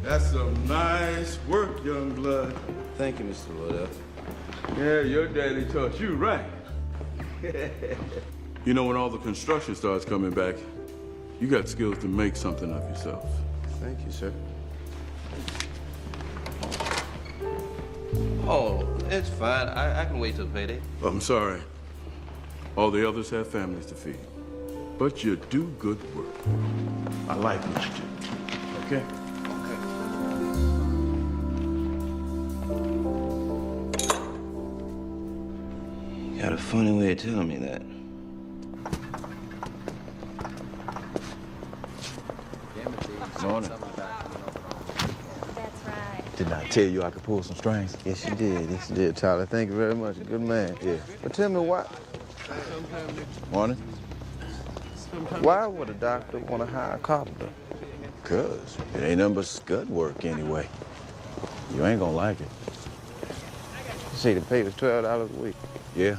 That's some nice work, young blood. Thank you, Mr. Waddell. Yeah, your daddy taught you right. You know, when all the construction starts coming back, you got skills to make something of yourself. Thank you, sir. Oh, it's fine. I can wait till payday. I'm sorry. All the others have families to feed. But you do good work. I like what you do. Okay? You got a funny way of telling me that. Morning. That's right. Didn't I tell you I could pull some strings? Yes, you did. Yes, you did, Tyler. Thank you very much. Good man. Yeah. But tell me why. Morning. Why would a doctor want to hire a carpenter? 'Cause it ain't nothing but scud work anyway. You ain't gonna like it. You see, the pay was $12 a week. Yeah?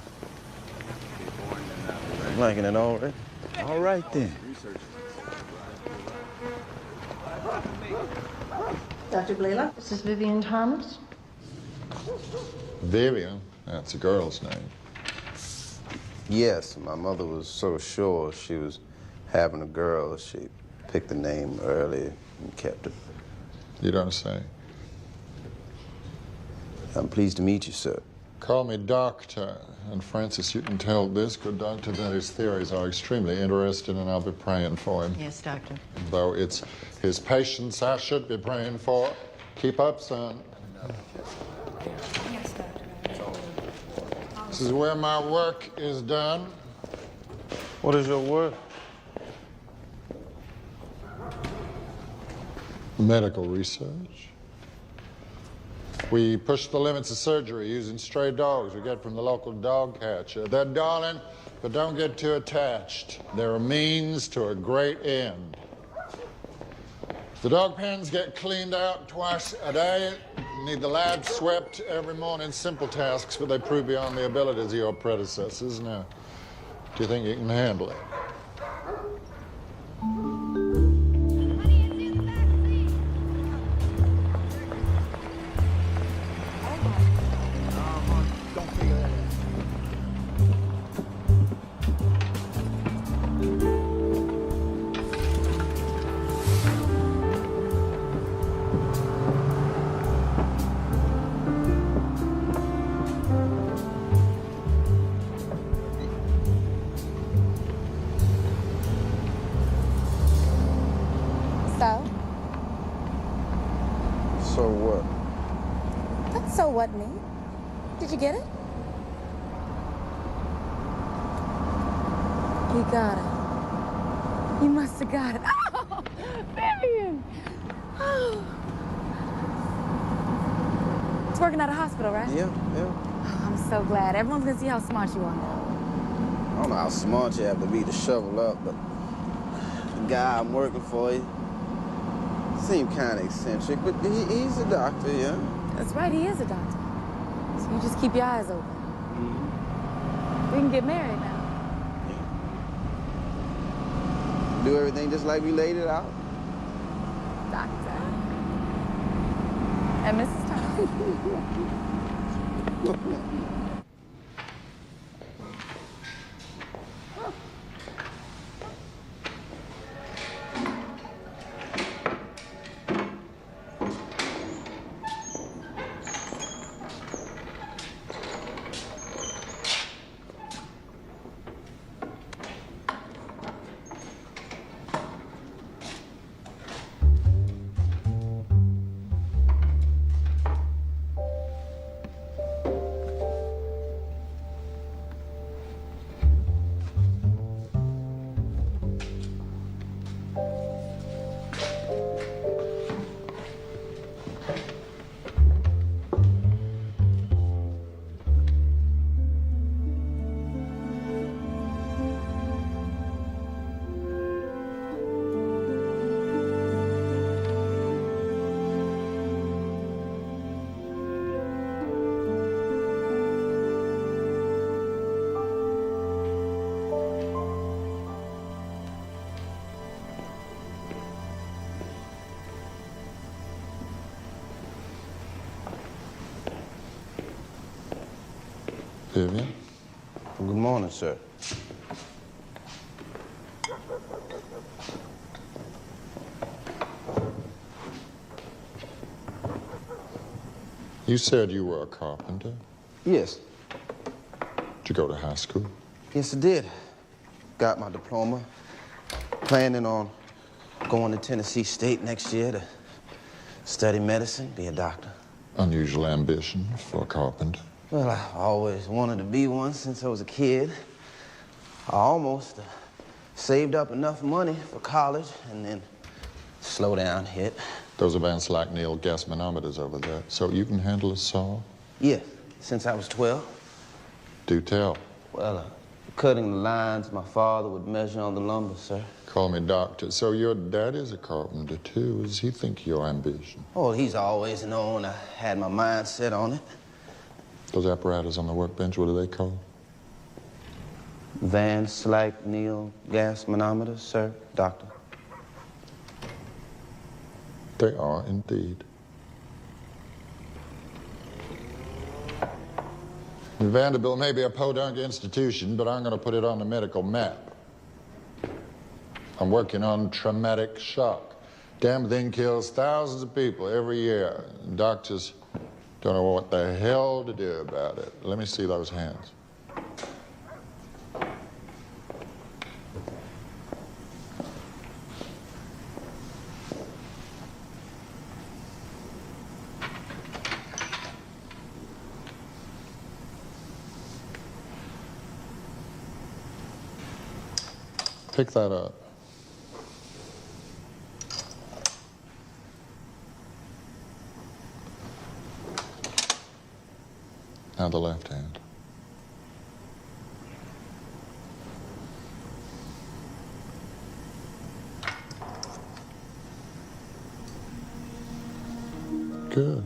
I'm liking it already. All right then. Dr. Blaylock, this is Vivien Thomas. Vivien, that's a girl's name. Yes, my mother was so sure she was having a girl, she picked the name early and kept it. You don't say. I'm pleased to meet you, sir. Call me doctor. And Francis, you can tell this good doctor that his theories are extremely interesting, and I'll be praying for him. Yes, doctor. Though it's his patients I should be praying for. Keep up, son. Yes, doctor. This is where my work is done. What is your work? Medical research. We push the limits of surgery using stray dogs we get from the local dog catcher. They're darling, but don't get too attached. They're a means to a great end. The dog pens get cleaned out twice a day. Need the lab swept every morning. Simple tasks, but they prove beyond the abilities of your predecessors. Now, do you think you can handle it? So what? That's so what me? Did you get it? You got it. You must have got it. Oh, Vivien! Oh. It's working at a hospital, right? Yeah. Oh, I'm so glad. Everyone's gonna see how smart you are now. I don't know how smart you have to be to shovel up, but the guy I'm working for, he seemed kind of eccentric, but he's a doctor, yeah? That's right, he is a doctor. So you just keep your eyes open. Mm-hmm. We can get married now. Do everything just like we laid it out. Doctor. And Mrs. Thomas. Vivien? Good morning, sir. You said you were a carpenter. Yes. Did you go to high school? Yes, I did. Got my diploma. Planning on going to Tennessee State next year to study medicine, be a doctor. Unusual ambition for a carpenter. Well, I always wanted to be one since I was a kid. I almost saved up enough money for college, and then slowdown hit. Those advanced like Neil gas manometers over there. So you can handle a saw? Yes, since I was 12. Do tell. Well, cutting the lines my father would measure on the lumber, sir. Call me doctor. So your dad is a carpenter, too. What does he think of your ambition? Oh, he's always known I had my mind set on it. Those apparatus on the workbench, what are they called? Van Slyke Neil gas manometers, sir, doctor. They are indeed. Vanderbilt may be a podunk institution, but I'm going to put it on the medical map. I'm working on traumatic shock. Damn thing kills thousands of people every year. Doctors don't know what the hell to do about it. Let me see those hands. Pick that up. Now the left hand. Good.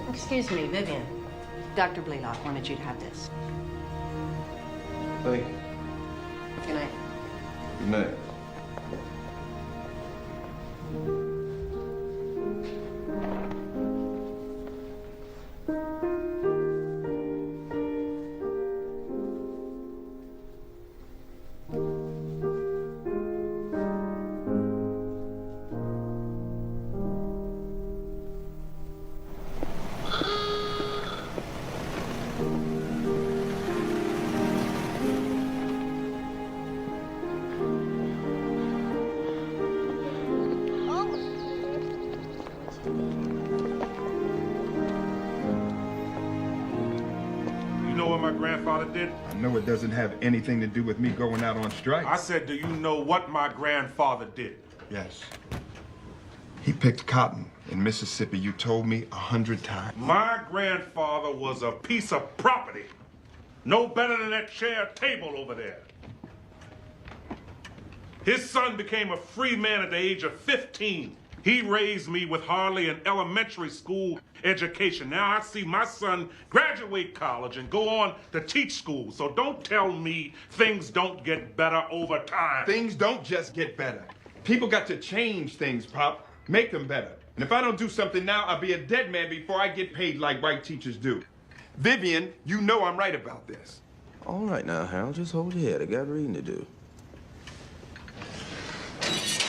Excuse me, Vivien. Dr. Blaylock wanted you to have this. Thank you. Good night. Good night. What my grandfather did? I know it doesn't have anything to do with me going out on strike. I said, do you know what my grandfather did? Yes. He picked cotton in Mississippi. You told me 100 times. My grandfather was a piece of property. No better than that chair table over there. His son became a free man at the age of 15. He raised me with hardly an elementary school education. Now I see my son graduate college and go on to teach school. So don't tell me things don't get better over time. Things don't just get better. People got to change things, Pop. Make them better. And if I don't do something now, I'll be a dead man before I get paid like white teachers do. Vivien, you know I'm right about this. All right now, Harold, just hold your head. I got reading to do.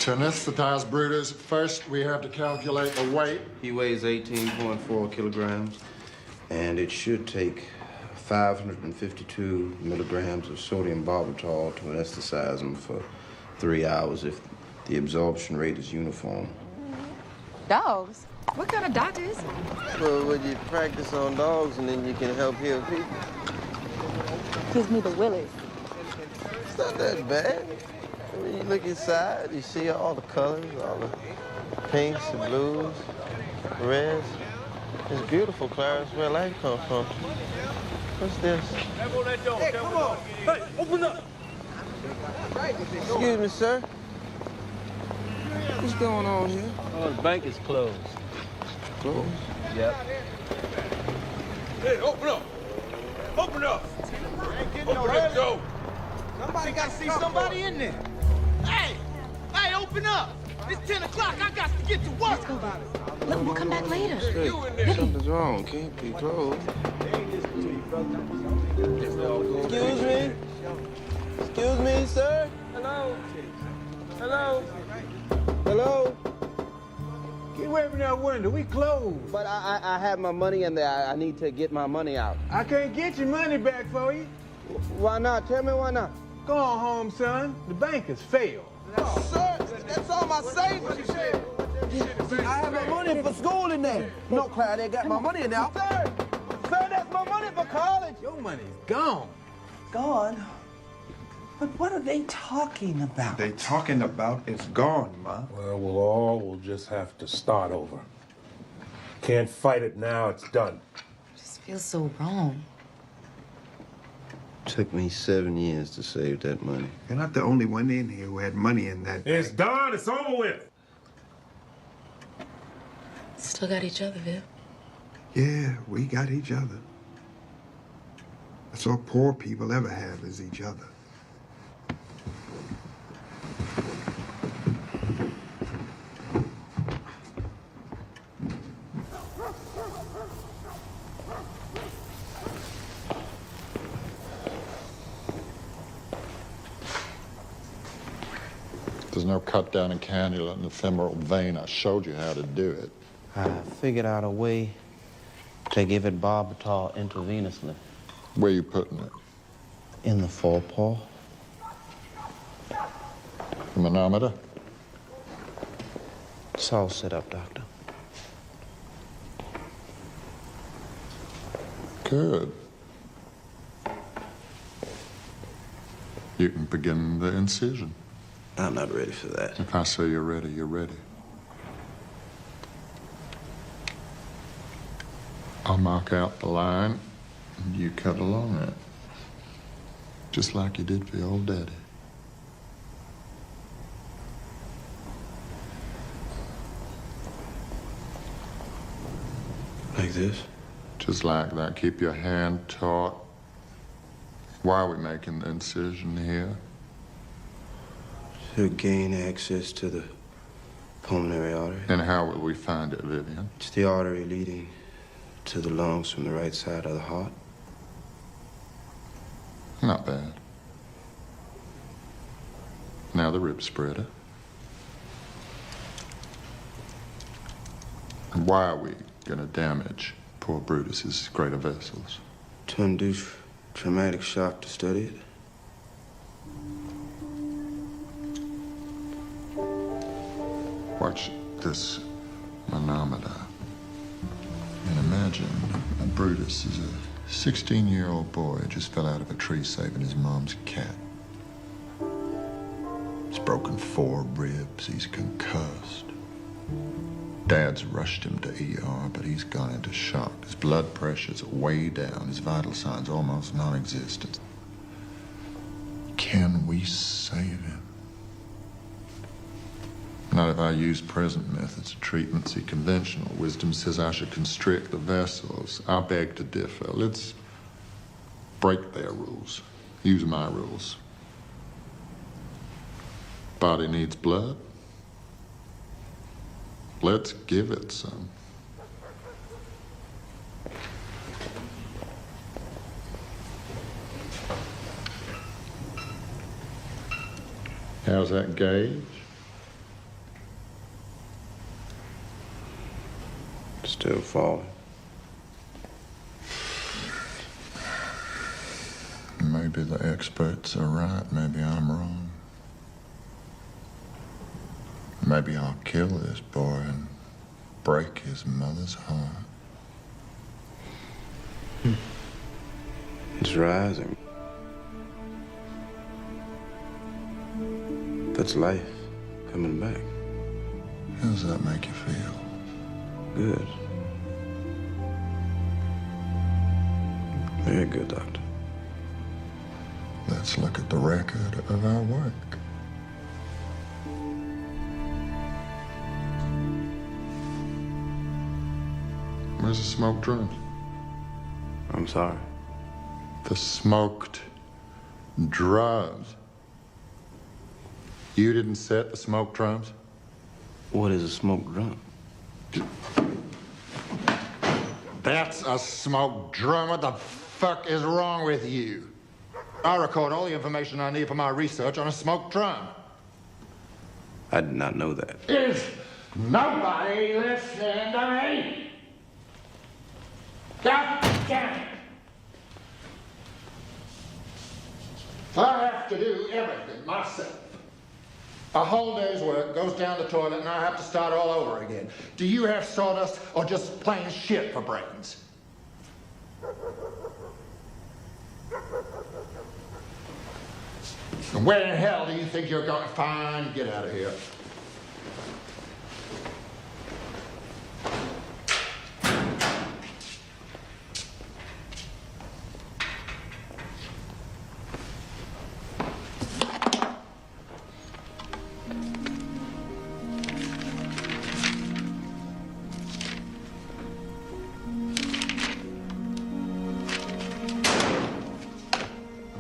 To anesthetize Brutus, first we have to calculate the weight. He weighs 18.4 kilograms, and it should take 552 milligrams of sodium barbital to anesthetize him for 3 hours if the absorption rate is uniform. Dogs? What kind of doctor is it? Well, when you practice on dogs and then you can help heal people. Gives me the willies. It's not that bad. I mean, you look inside, you see all the colors, all the pinks, the blues, the reds. It's beautiful, Clarence. Where life comes from. What's this? Hey, come on! Hey, open up! Excuse me, sir. What's going on here? Oh, the bank is closed. Closed? Yep. Hey, open up. Open up. Open that door. Somebody got to see somebody in there. Hey, open up. It's 10 o'clock. I got to get to work. Let's go, baby. Look, we'll come back later. Hey, something's wrong. Can't be closed. Excuse me? Excuse me, sir? Hello? Hello? Hello? Keep away from that window. We closed. But I have my money in there. I need to get my money out. I can't get your money back for you. Why not? Tell me why not. Go on home, son. The bank has failed. Sir, that's all my savings. I have my money for school in there. No, Clyde, they got my money in there. Sir, that's my money for college. Your money's gone. Gone? But what are they talking about? They talking about it's gone, Ma. Well, we'll just have to start over. Can't fight it now, it's done. Just feels so wrong. Took me 7 years to save that money. You're not the only one in here who had money in that. It's done. It's over with. Still got each other, Viv. Yeah, we got each other. That's all poor people ever have is each other. There's no cut down a cannula in the femoral vein. I showed you how to do it. I figured out a way to give it barbital intravenously. Where you putting it? In the forepaw. The manometer? It's all set up, Doctor. Good. You can begin the incision. I'm not ready for that. If I say you're ready, you're ready. I'll mark out the line, and you cut along it. Just like you did for your old daddy. Like this? Just like that. Keep your hand taut. Why are we making the incision here? To gain access to the pulmonary artery. And how will we find it, Vivien? It's the artery leading to the lungs from the right side of the heart. Not bad. Now the rib spreader. And why are we gonna damage poor Brutus's greater vessels? To induce traumatic shock to study it. Watch this manometer. And imagine Brutus is a 16-year-old boy who just fell out of a tree saving his mom's cat. He's broken 4 ribs. He's concussed. Dad's rushed him to ER, but he's gone into shock. His blood pressure's way down. His vital signs almost non-existent. Can we save him? Not if I use present methods of treatment. See, conventional wisdom says I should constrict the vessels. I beg to differ. Let's break their rules. Use my rules. Body needs blood. Let's give it some. How's that gauge? Still falling. Maybe the experts are right. Maybe I'm wrong. Maybe I'll kill this boy and break his mother's heart. It's rising. That's life coming back. How does that make you feel? Good. Very good, Doctor. Let's look at the record of our work. Where's the smoked drums? I'm sorry. The smoked drums. You didn't set the smoked drums? What is a smoked drum? That's a smoked drum. What the fuck is wrong with you? I record all the information I need for my research on a smoked drum. I did not know that. Is nobody listening to me? God damn it! I have to do everything myself. A whole day's work goes down the toilet and I have to start all over again. Do you have sawdust or just plain shit for brains? And where in hell do you think you're going? Fine, get out of here.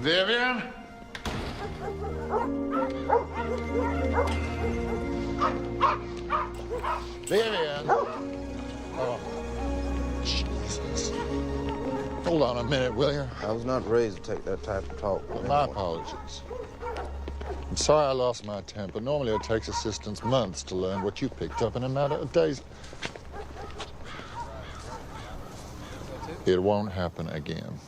Vivien? Vivien? Oh, Jesus. Hold on a minute, will you? I was not raised to take that type of talk. Well, my apologies. I'm sorry I lost my temper. Normally it takes assistants months to learn what you picked up in a matter of days. It won't happen again.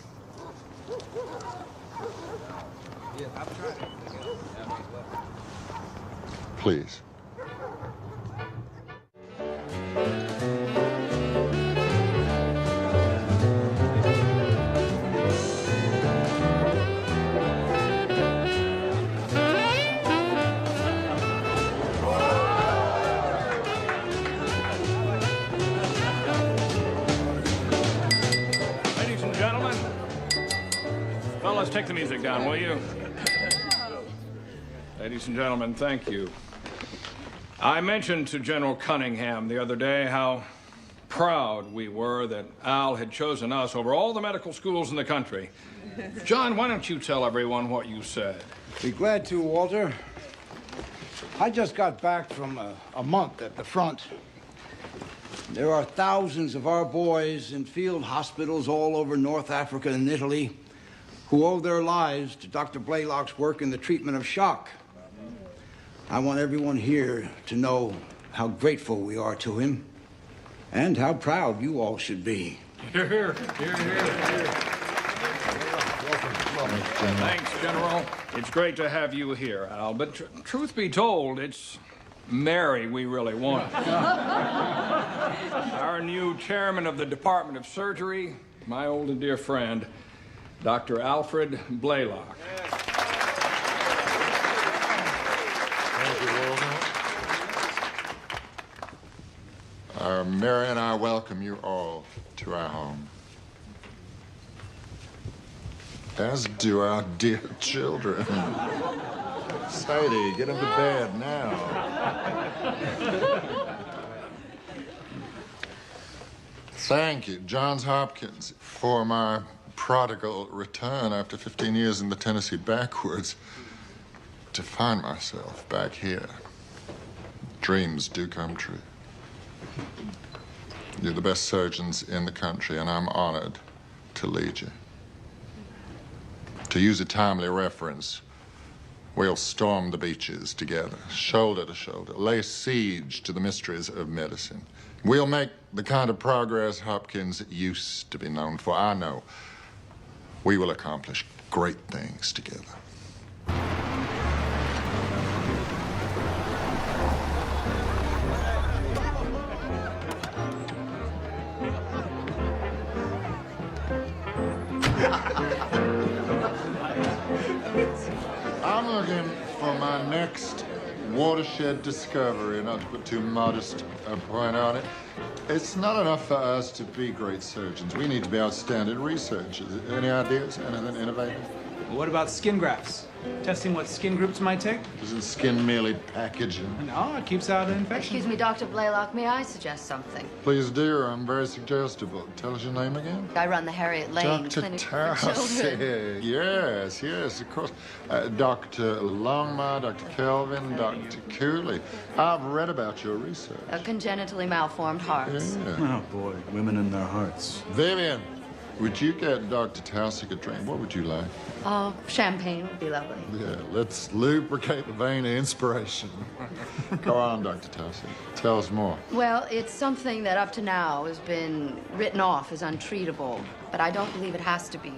Please. Ladies and gentlemen, fellas, take the music down, will you? Ladies and gentlemen, thank you. I mentioned to General Cunningham the other day how proud we were that Al had chosen us over all the medical schools in the country. John, why don't you tell everyone what you said? Be glad to, Walter. I just got back from a month at the front. There are thousands of our boys in field hospitals all over North Africa and Italy who owe their lives to Dr. Blaylock's work in the treatment of shock. I want everyone here to know how grateful we are to him and how proud you all should be. Hear, hear, hear, hear. Thanks, General. It's great to have you here, Al. But truth be told, it's Mary we really want. Our new chairman of the Department of Surgery, my old and dear friend, Dr. Alfred Blaylock. Mary and I welcome you all to our home. As do our dear children. Sadie, get them to bed now. Thank you, Johns Hopkins, for my prodigal return after 15 years in the Tennessee backwoods to find myself back here. Dreams do come true. You're the best surgeons in the country, and I'm honored to lead you. To use a timely reference, we'll storm the beaches together, shoulder to shoulder, lay siege to the mysteries of medicine. We'll make the kind of progress Hopkins used to be known for. I know we will accomplish great things together. I'm looking for my next watershed discovery, not to put too modest a point on it. It's not enough for us to be great surgeons. We need to be outstanding researchers. Any ideas? Anything innovative? What about skin grafts? Testing what skin groups might take? Isn't skin merely packaging? No, it keeps out infection. Excuse me, Dr. Blaylock, may I suggest something? Please do. I'm very suggestible. Tell us your name again. I run the Harriet Lane Dr. Clinic for Children. Tarsi. Yes, yes, of course. Dr. Longmire, Dr. Kelvin, Dr. Cooley. I've read about your research. Congenitally malformed hearts. Yeah. Oh, boy. Women in their hearts. Vivien, would you get Dr. Tarsi a drink? What would you like? Champagne would be lovely. Yeah, let's lubricate the vein of inspiration. Go on, Dr. Tarsi. Tell us more. Well, it's something that up to now has been written off as untreatable, but I don't believe it has to be.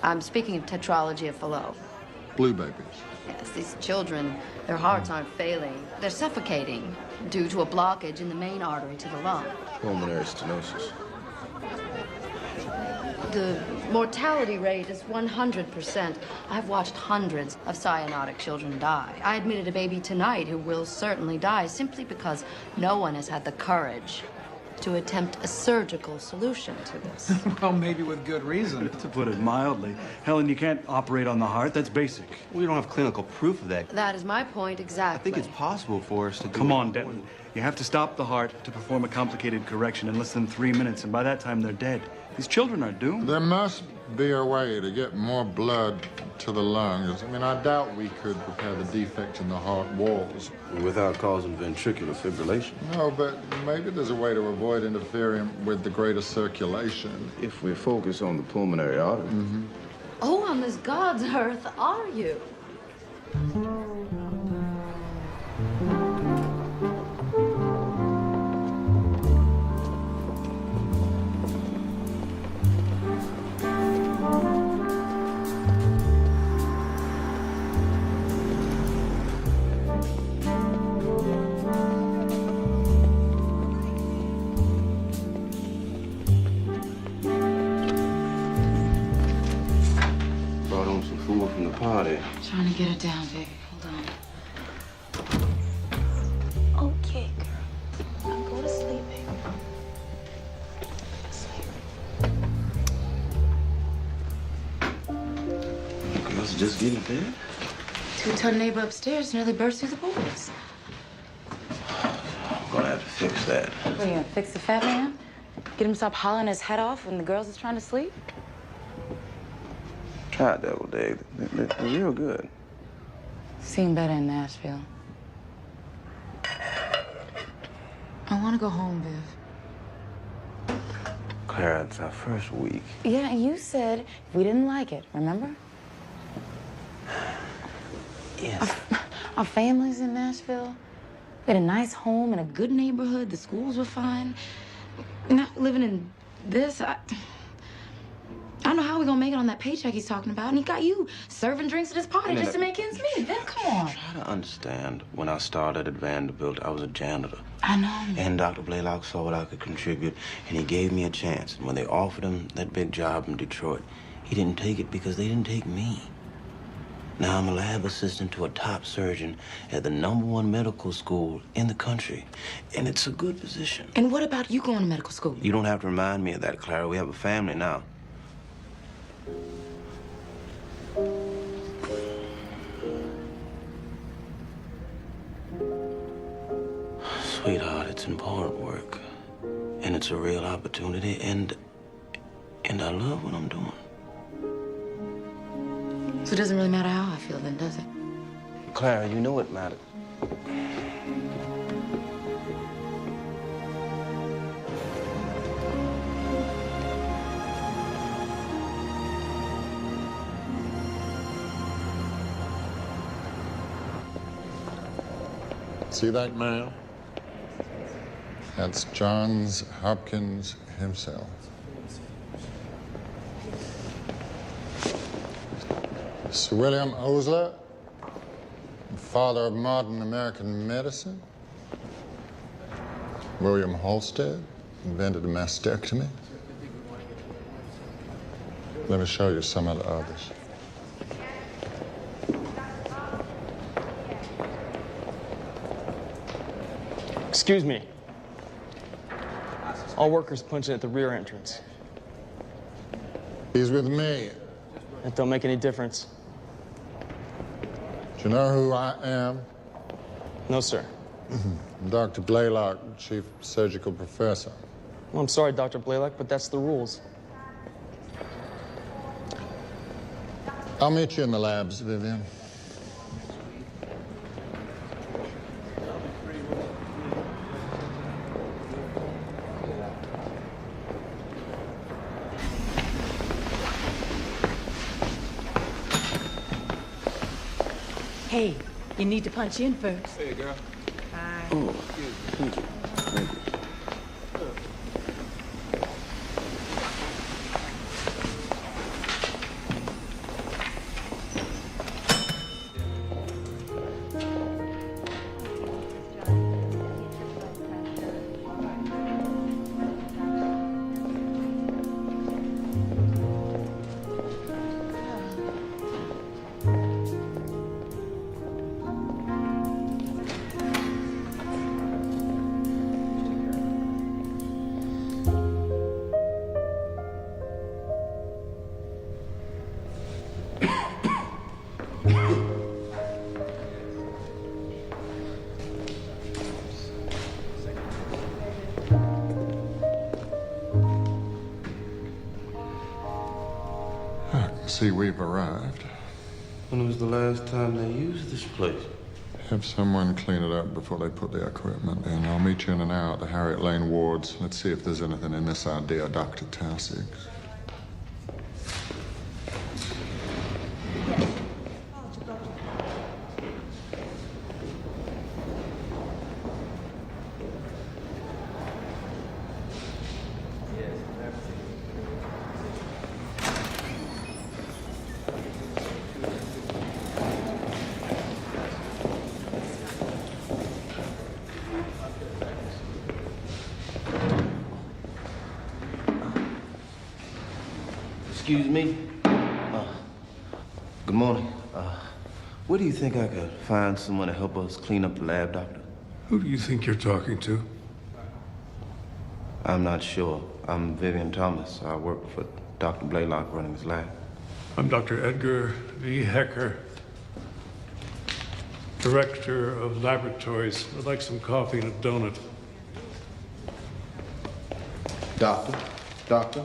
I'm speaking of tetralogy of Fallot. Blue babies. Yes, these children, their hearts aren't failing. They're suffocating due to a blockage in the main artery to the lung. Pulmonary stenosis. The mortality rate is 100%. I've watched hundreds of cyanotic children die. I admitted a baby tonight who will certainly die simply because no one has had the courage to attempt a surgical solution to this. Well, maybe with good reason. To put it mildly, Helen, you can't operate on the heart. That's basic. We don't have clinical proof of that. That is my point exactly. I think it's possible for us to do Come on, Denton. You have to stop the heart to perform a complicated correction in less than 3 minutes, and by that time they're dead. These children are doomed. There must be a way to get more blood to the lungs. I mean, I doubt we could repair the defect in the heart walls. Without causing ventricular fibrillation. No, but maybe there's a way to avoid interfering with the greater circulation. If we focus on the pulmonary artery. Oh, on this God's earth are you? Brought home some food from the party. Trying to get it down, baby. Hold on. Okay, girl. Now go to sleep, baby. Girls just getting bed. Two-ton neighbor upstairs nearly burst through the boards. I'm gonna have to fix that. What, are you gonna fix the fat man? Get him to stop hollering his head off when the girls is trying to sleep? Try deviled egg. They're real good. Seen better in Nashville. I want to go home, Viv. Clara, it's our first week. Yeah, and you said we didn't like it, remember? Yes. Our family's in Nashville. We had a nice home in a good neighborhood. The schools were fine. Not living in this. I don't know how we're gonna make it on that paycheck he's talking about. And he got you serving drinks at his party just to make ends meet. Then come on. Try to understand. When I started at Vanderbilt, I was a janitor. I know. And Dr. Blaylock saw what I could contribute, and he gave me a chance. And when they offered him that big job in Detroit, he didn't take it because they didn't take me. Now I'm a lab assistant to a top surgeon at the #1 medical school in the country. And it's a good position. And what about you going to medical school? You don't have to remind me of that, Clara. We have a family now. Sweetheart, it's important work. And it's a real opportunity, and I love what I'm doing. So it doesn't really matter how I feel then, does it? Clara, you know it matters. See that man? That's Johns Hopkins himself. Sir William Osler, father of modern American medicine. William Halsted invented a mastectomy. Let me show you some of the others. Excuse me. All workers punching at the rear entrance. He's with me. That don't make any difference. Do you know who I am? No, sir. Dr. Blaylock, Chief Surgical Professor. Well, I'm sorry, Dr. Blaylock, but that's the rules. I'll meet you in the labs, Vivien. Hey, you need to punch in first. Hey, girl. Hi. Oh, thank you. Thank you. See, we've arrived. When was the last time they used this place? Have someone clean it up before they put the equipment in. I'll meet you in an hour at the Harriet Lane wards. Let's see if there's anything in this idea, Dr. Tausig's. Excuse me? Good morning. Where do you think I could find someone to help us clean up the lab, doctor? Who do you think you're talking to? I'm not sure. I'm Vivien Thomas. I work for Dr. Blaylock running his lab. I'm Dr. Edgar V. Hecker, Director of Laboratories. I'd like some coffee and a donut. Doctor? Doctor?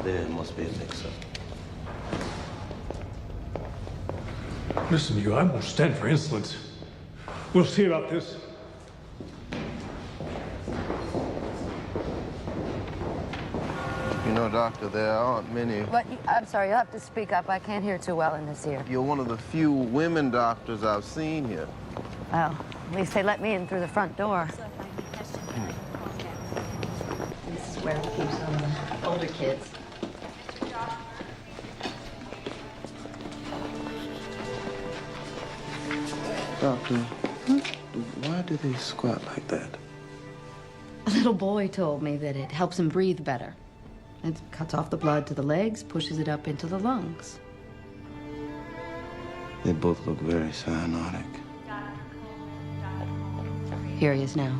There must be a mix-up. Listen, you, I won't stand for insolence. We'll see about this. You know, doctor, there aren't many. What? I'm sorry, you'll have to speak up. I can't hear too well in this ear. You're one of the few women doctors I've seen here. Well, at least they let me in through the front door. This is where it keeps all the older kids. Doctor, why do they squat like that? A little boy told me that it helps him breathe better. It cuts off the blood to the legs, pushes it up into the lungs. They both look very cyanotic. Here he is now.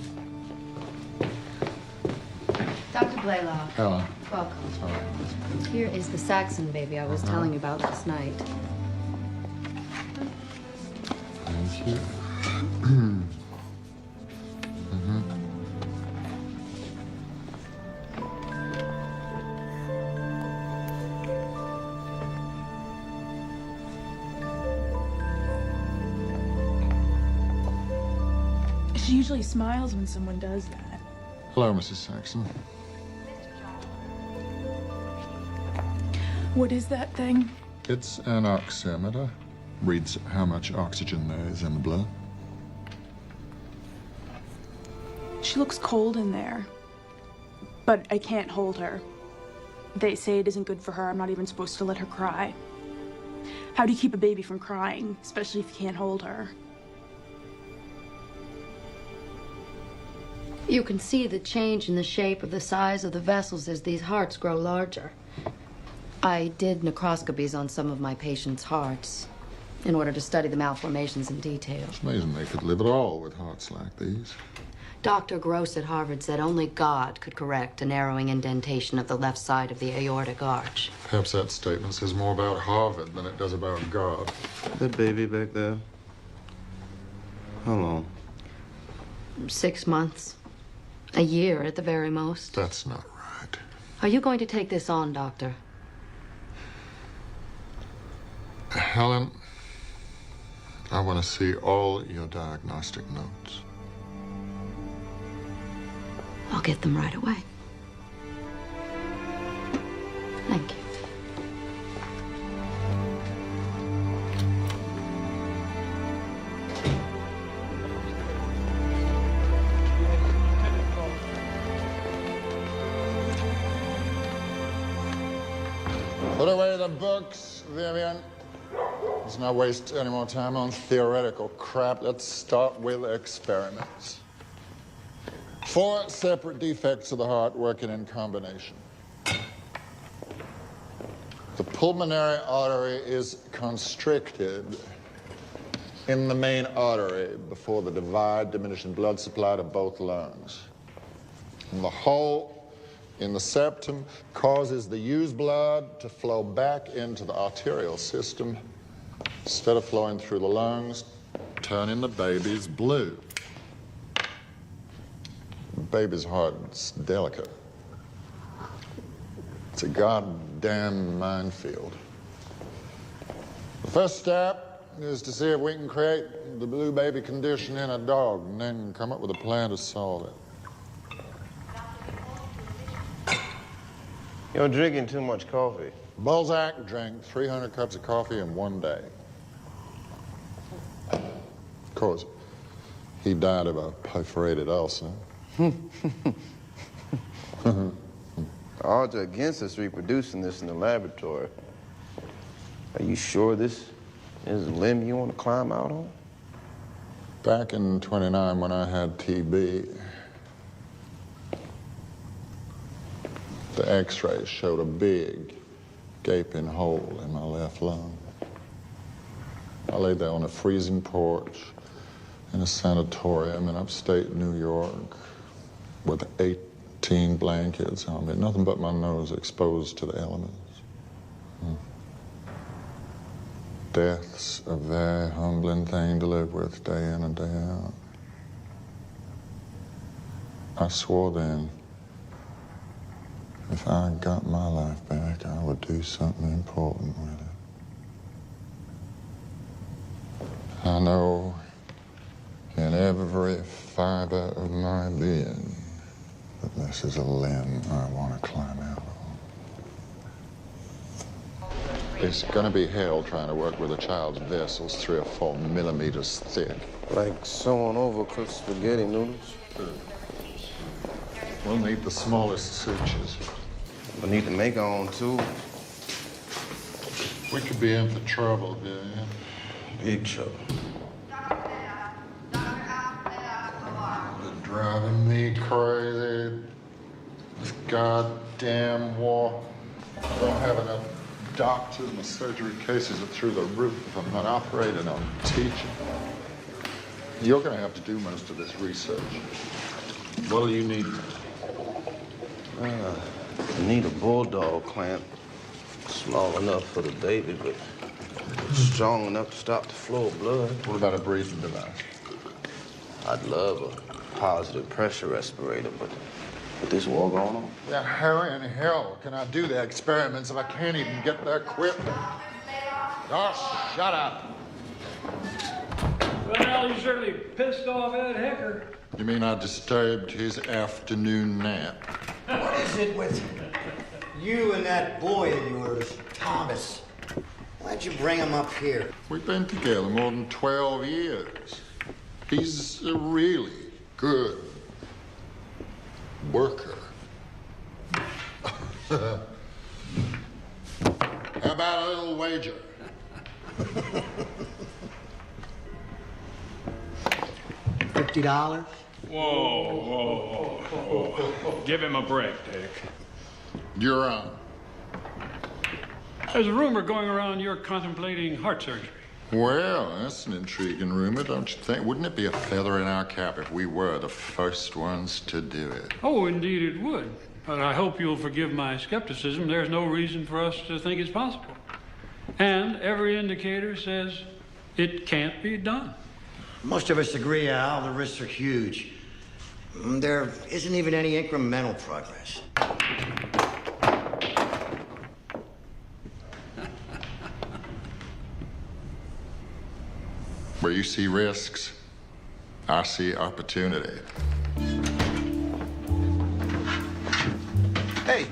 Dr. Blaylock. Hello. Welcome. Here is the Saxon baby I was telling you about last night. Thank you. She usually smiles when someone does that. Hello, Mrs. Saxon. What is that thing? It's an oximeter. Reads how much oxygen there is in the blood. She looks cold in there. But I can't hold her. They say it isn't good for her. I'm not even supposed to let her cry. How do you keep a baby from crying, especially if you can't hold her? You can see the change in the shape of the size of the vessels as these hearts grow larger. I did necroscopies on some of my patients' hearts in order to study the malformations in detail. It's amazing they could live at all with hearts like these. Dr. Gross at Harvard said only God could correct a narrowing indentation of the left side of the aortic arch. Perhaps that statement says more about Harvard than it does about God. That baby back there, how long? 6 months. A year at the very most. That's not right. Are you going to take this on, Doctor? Helen, I want to see all your diagnostic notes. I'll get them right away. Thank you. Put away the books, Vivien. Let's not waste any more time on theoretical crap. Let's start with experiments. 4 separate defects of the heart working in combination. The pulmonary artery is constricted in the main artery before the divide, diminishing blood supply to both lungs. And the hole in the septum causes the used blood to flow back into the arterial system instead of flowing through the lungs, turning the babies blue. The baby's heart's delicate. It's a goddamn minefield. The first step is to see if we can create the blue baby condition in a dog and then come up with a plan to solve it. You're drinking too much coffee. Balzac drank 300 cups of coffee in one day. Of course, he died of a perforated ulcer. Odds are against us reproducing this in the laboratory. Are you sure this is a limb you want to climb out on? Back in '29, when I had TB, the x-rays showed a big, gaping hole in my left lung. I lay there on a freezing porch in a sanatorium in upstate New York with 18 blankets on me, nothing but my nose exposed to the elements. Death's a very humbling thing to live with day in and day out. I swore then, if I got my life back, I would do something important with it. I know in every fiber of my being that this is a limb I want to climb out on. It's gonna be hell trying to work with a child's vessels 3 or 4 millimeters thick. Like sewing overcooked spaghetti noodles? We'll need the smallest sutures. We need to make our own, too. We could be in for trouble, Vivien. Big trouble. They're driving me crazy. This goddamn war. I don't have enough doctors. My surgery cases are through the roof. If I'm not operating, I'm teaching. You're gonna have to do most of this research. What'll you need? I need a bulldog clamp. Small enough for the baby, but strong enough to stop the flow of blood. What about a breathing device? I'd love a positive pressure respirator, but with this war going on? Yeah, how in hell can I do the experiments if I can't even get the equipment? Oh, shut up. Well, you certainly pissed off Ed Hecker. You mean I disturbed his afternoon nap? What is it with you and that boy of yours, Thomas? Why'd you bring him up here? We've been together more than 12 years. He's a really good worker. How about a little wager? $50? Whoa. Give him a break, Dick. You're on. There's a rumor going around you're contemplating heart surgery. Well, that's an intriguing rumor, don't you think? Wouldn't it be a feather in our cap if we were the first ones to do it? Oh, indeed it would. But I hope you'll forgive my skepticism. There's no reason for us to think it's possible. And every indicator says it can't be done. Most of us agree, Al, the risks are huge. There isn't even any incremental progress. Where you see risks, I see opportunity. Hey,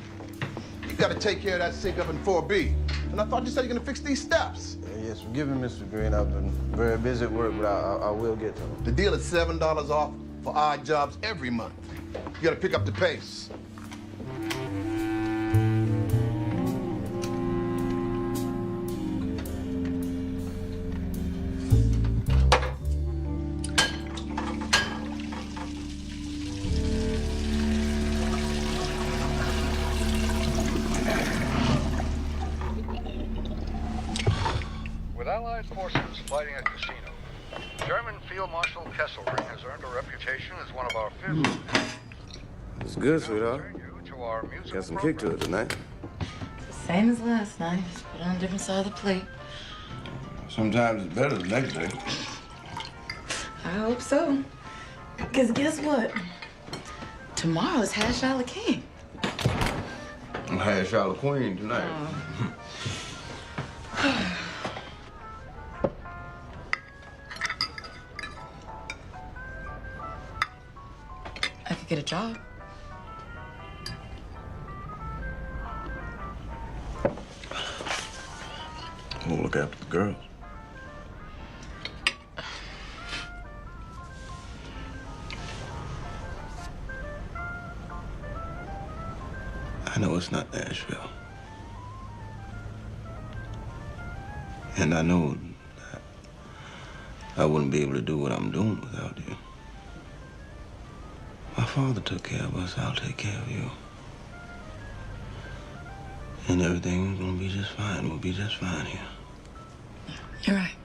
you gotta take care of that sink up in 4B. And I thought you said you're gonna fix these steps. Yes, forgive me, Mr. Green. I've been very busy at work, but I will get to them. The deal is $7 off for odd jobs every month. You gotta pick up the pace. With Allied forces fighting a casino, German Field Marshal Kesselring has earned a reputation as one of our fiercest. It's good, sweetheart. Got some kick to it tonight. Same as last night, just put on a different side of the plate. Sometimes it's better the next day. I hope so. Because guess what? Tomorrow is Hash Dollar King. I'm Hash Dollar Queen tonight. I could get a job. We'll look after the girls. I know it's not Nashville. And I know that I wouldn't be able to do what I'm doing without you. My father took care of us, I'll take care of you. And everything's gonna be just fine. We'll be just fine here. You're right.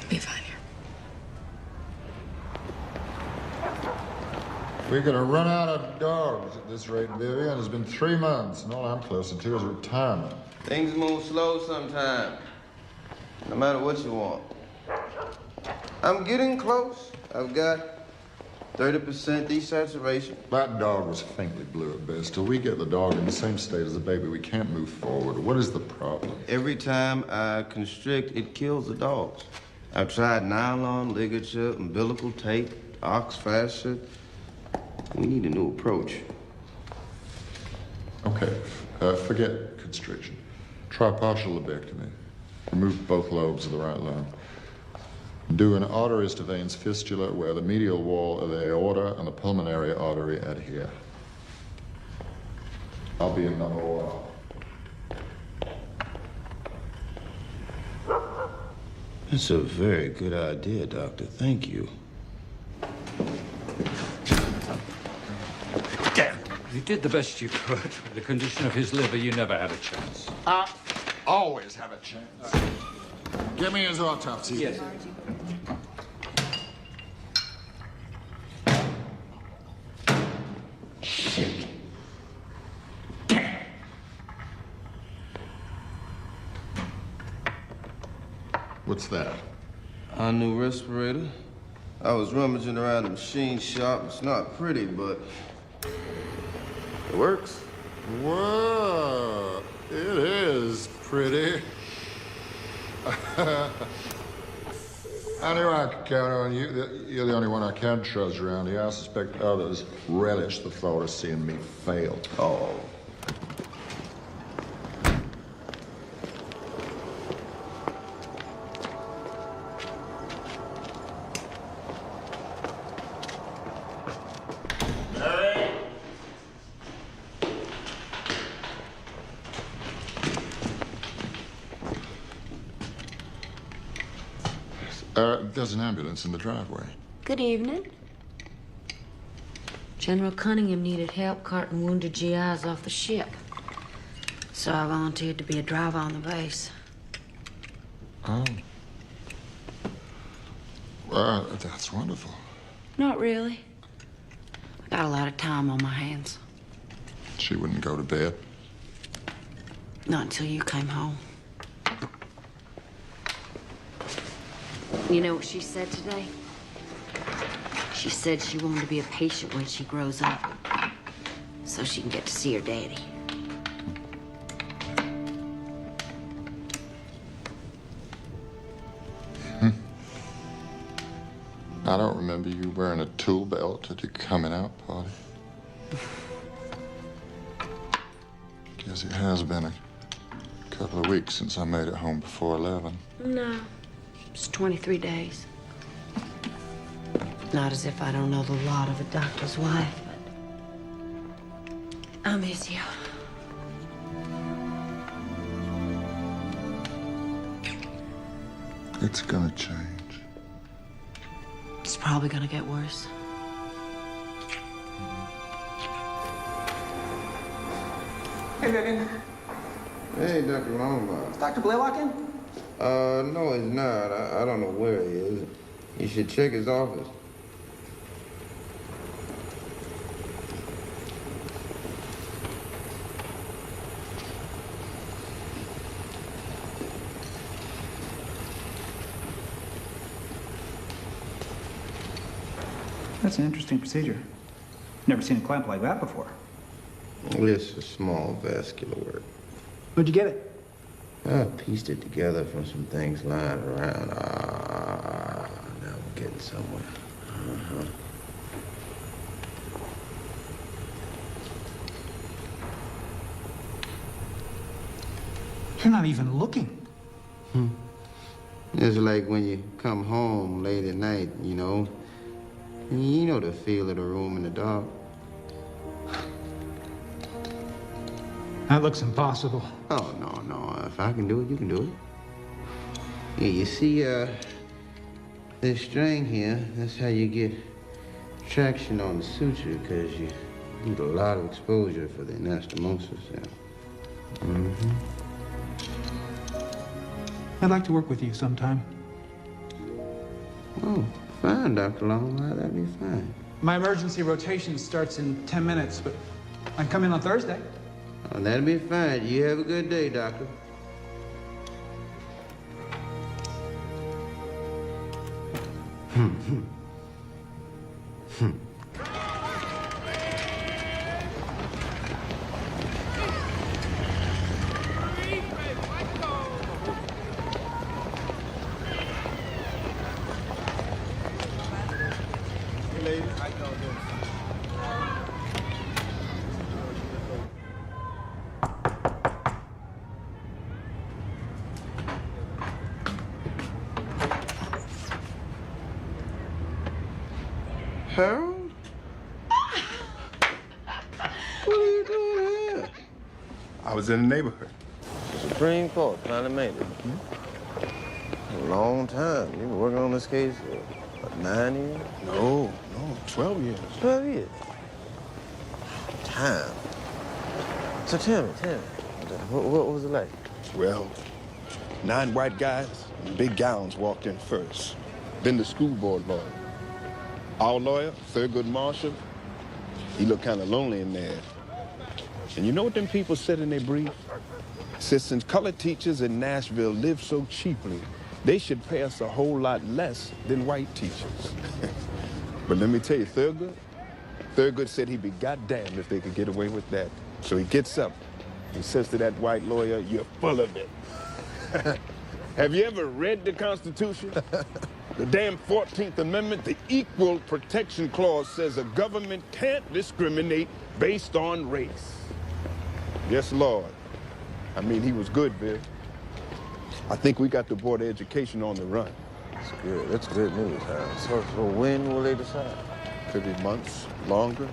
You'll be fine here. We're gonna run out of dogs at this rate, Vivien. It's been 3 months, and all I'm closer to is retirement. Things move slow sometimes, no matter what you want. I'm getting close. I've got 30% desaturation. That dog was faintly blue at best. Till we get the dog in the same state as the baby, we can't move forward. What is the problem? Every time I constrict, it kills the dogs. I've tried nylon, ligature, umbilical tape, ox fascia. We need a new approach. Okay, forget constriction. Try partial lobectomy. Remove both lobes of the right lung. Do an arteries to veins fistula where the medial wall of the aorta and the pulmonary artery adhere. I'll be in number 1. That's a very good idea, Doctor. Thank you. You did the best you could. With the condition of his liver, you never had a chance. I always have a chance. Give me his autopsy. Yes. Shit. What's that? Our new respirator. I was rummaging around the machine shop. It's not pretty, but it works. Whoa, it is pretty. I knew I could count on you. You're the only one I can trust around here. I suspect others relish the thought of seeing me fail. Oh. There's an ambulance in the driveway. Good evening. General Cunningham needed help carting wounded GIs off the ship. So I volunteered to be a driver on the base. Oh. Well, that's wonderful. Not really. I got a lot of time on my hands. She wouldn't go to bed. Not until you came home. You know what she said today? She said she wanted to be a patient when she grows up, so she can get to see her daddy. I don't remember you wearing a tool belt at your coming out party. Guess it has been a couple of weeks since I made it home before 11. No, it's 23 days. Not as if I don't know the lot of a doctor's wife, but I miss you. It's gonna change. It's probably gonna get worse. Hey, Vivien. Hey, Dr. Lombard. Is Dr. Blaylock in? No, he's not. I don't know where he is. You should check his office. That's an interesting procedure. Never seen a clamp like that before. It's a small vascular work. Where'd you get it? I pieced it together from some things lying around. Now we're getting somewhere. You're not even looking. It's like when you come home late at night, you know. You know the feel of the room in the dark. That looks impossible. Oh, no. If I can do it, you can do it. Yeah, you see, this string here, that's how you get traction on the suture, because you need a lot of exposure for the anastomosis. Yeah. I'd like to work with you sometime. Oh, fine, Dr. Lombard. That'd be fine. My emergency rotation starts in 10 minutes, but I can come in on Thursday. Oh, that'll be fine. You have a good day, Doctor. Harold? What are you doing here? I was in the neighborhood. The Supreme Court finally made it. A long time. You've been working on this case for, what, 9 years? No, 12 years. 12 years. Time. So tell me, what was it like? Well, 9 white guys in big gowns walked in first. Then the school board lawyer. Our lawyer, Thurgood Marshall, he looked kind of lonely in there. And you know what them people said in their brief? Said since colored teachers in Nashville live so cheaply, they should pay us a whole lot less than white teachers. But let me tell you, Thurgood said he'd be goddamned if they could get away with that. So he gets up. He says to that white lawyer, "You're full of it." Have you ever read the Constitution? The damn 14th Amendment, the Equal Protection Clause says a government can't discriminate based on race. Yes, Lord. I mean, he was good, Viv. I think we got the Board of Education on the run. That's good. That's good news, Harold. So when will they decide? Could be months, longer.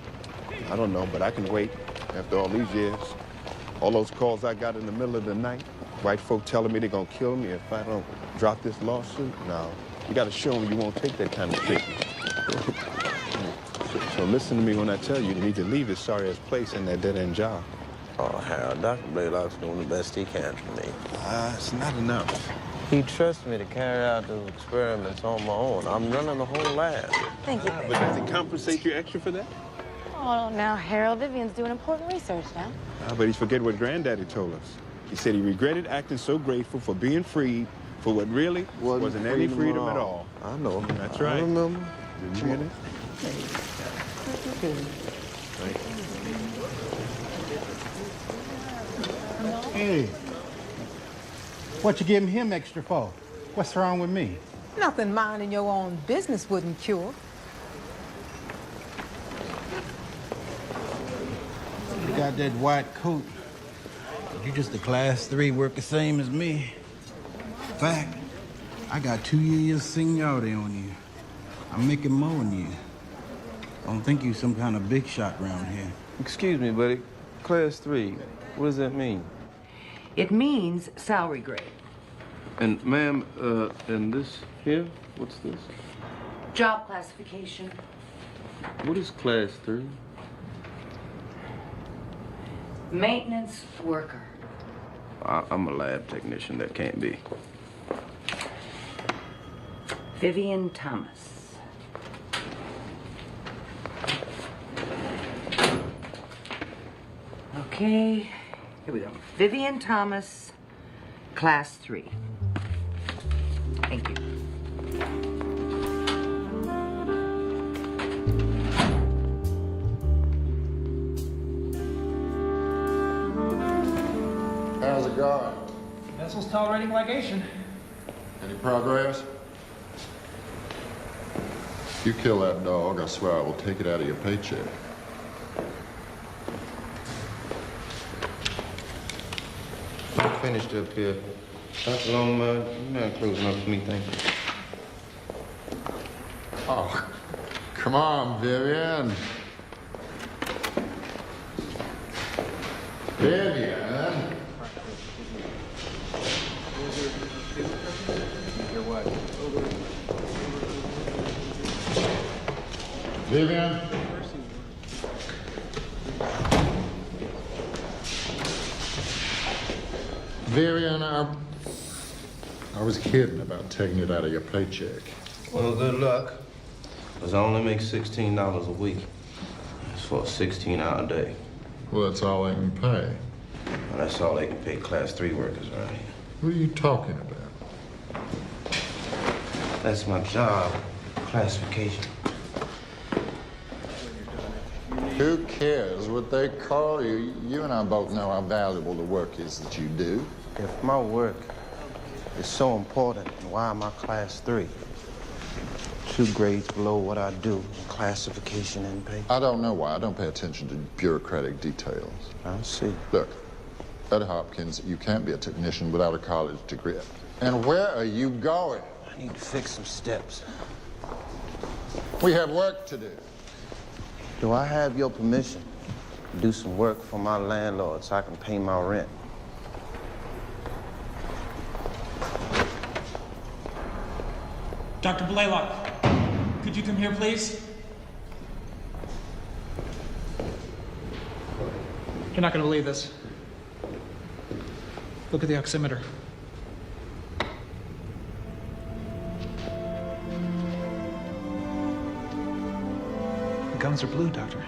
I don't know, but I can wait after all these years. All those calls I got in the middle of the night, white folk telling me they're gonna kill me if I don't drop this lawsuit. No, you gotta show them you won't take that kind of treatment. So listen to me when I tell you need to leave this sorry-ass place and that dead-end job. Oh, Harold, Dr. Blaylock's doing the best he can for me. It's not enough. He trusts me to carry out those experiments on my own. I'm running the whole lab. Thank you. But does he compensate you extra for that? Oh, now, Harold, Vivian's doing important research now. But he's forget what Granddaddy told us. He said he regretted acting so grateful for being freed for what really wasn't any freedom at all. I know. That's right. I remember. Did you hear that? Hey, what you giving him extra for? What's wrong with me? Nothing minding your own business wouldn't cure. You got that white coat. You just a class 3 worker, same as me. In fact, I got 2 years seniority on you. I'm making more than you. I don't think you some kind of big shot around here. Excuse me, buddy. Class 3, what does that mean? It means salary grade. And ma'am, and this here, what's this? Job classification. What is class 3? Maintenance worker. I'm a lab technician. That can't be. Vivien Thomas. Okay, here we go. Vivien Thomas, class 3. Thank you. How's it going? Vessel's tolerating ligation. Any progress? If you kill that dog, I swear I will take it out of your paycheck. I'm finished up here. Dr. Longmire, you're not closing up for me, thank you. Oh, come on, Vivien. Vivien. Your what? Vivien. Vivien, I was kidding about taking it out of your paycheck. Well, good luck. Because I only make $16 a week. That's for a 16-hour day. Well, that's all they can pay. Well, that's all they can pay class 3 workers around here. What are you talking about? That's my job, classification. Who cares what they call you? You and I both know how valuable the work is that you do. If my work is so important, then why am I class 3? 2 grades below what I do in classification and pay. I don't know why. I don't pay attention to bureaucratic details. I see. Look, at Hopkins, you can't be a technician without a college degree. And where are you going? I need to fix some steps. We have work to do. Do I have your permission to do some work for my landlord so I can pay my rent? Dr. Blaylock, could you come here, please? You're not going to believe this. Look at the oximeter. The gums are blue, Doctor.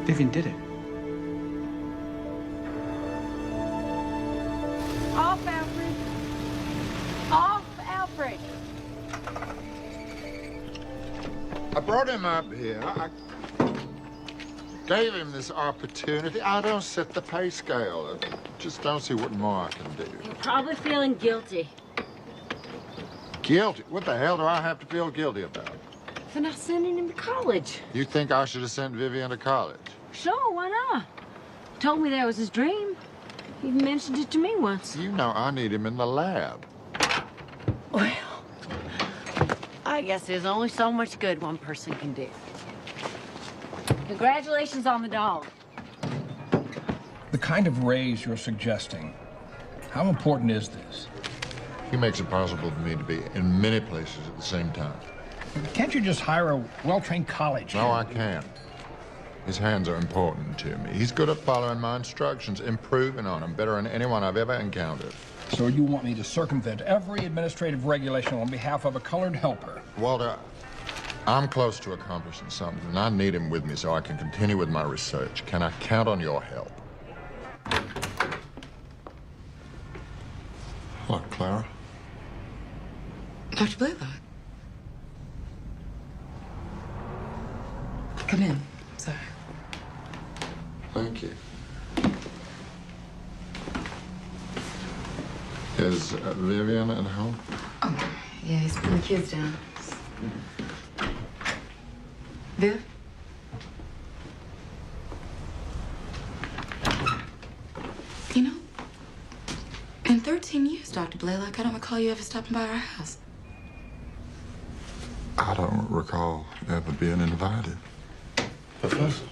Vivien did it. Off, Alfred. Off, Alfred. I brought him up here. I gave him this opportunity. I don't set the pay scale. I just don't see what more I can do. You're probably feeling guilty. Guilty? What the hell do I have to feel guilty about? For not sending him to college. You think I should have sent Vivien to college? Sure, why not? Told me that was his dream. He even mentioned it to me once. You know I need him in the lab. Well, I guess there's only so much good one person can do. Congratulations on the dollar. The kind of raise you're suggesting, how important is this? He makes it possible for me to be in many places at the same time. Can't you just hire a well-trained college? No, I can't. His hands are important to me. He's good at following my instructions, improving on them better than anyone I've ever encountered. So you want me to circumvent every administrative regulation on behalf of a colored helper? Walter, I'm close to accomplishing something, and I need him with me so I can continue with my research. Can I count on your help? What, Clara? Dr. Blaylock. Come in. Sorry. Thank you. Is Vivien at home? Oh, yeah, he's putting the kids down. Viv? You know, in 13 years, Dr. Blaylock, I don't recall you ever stopping by our house. I don't recall ever being invited. Professor?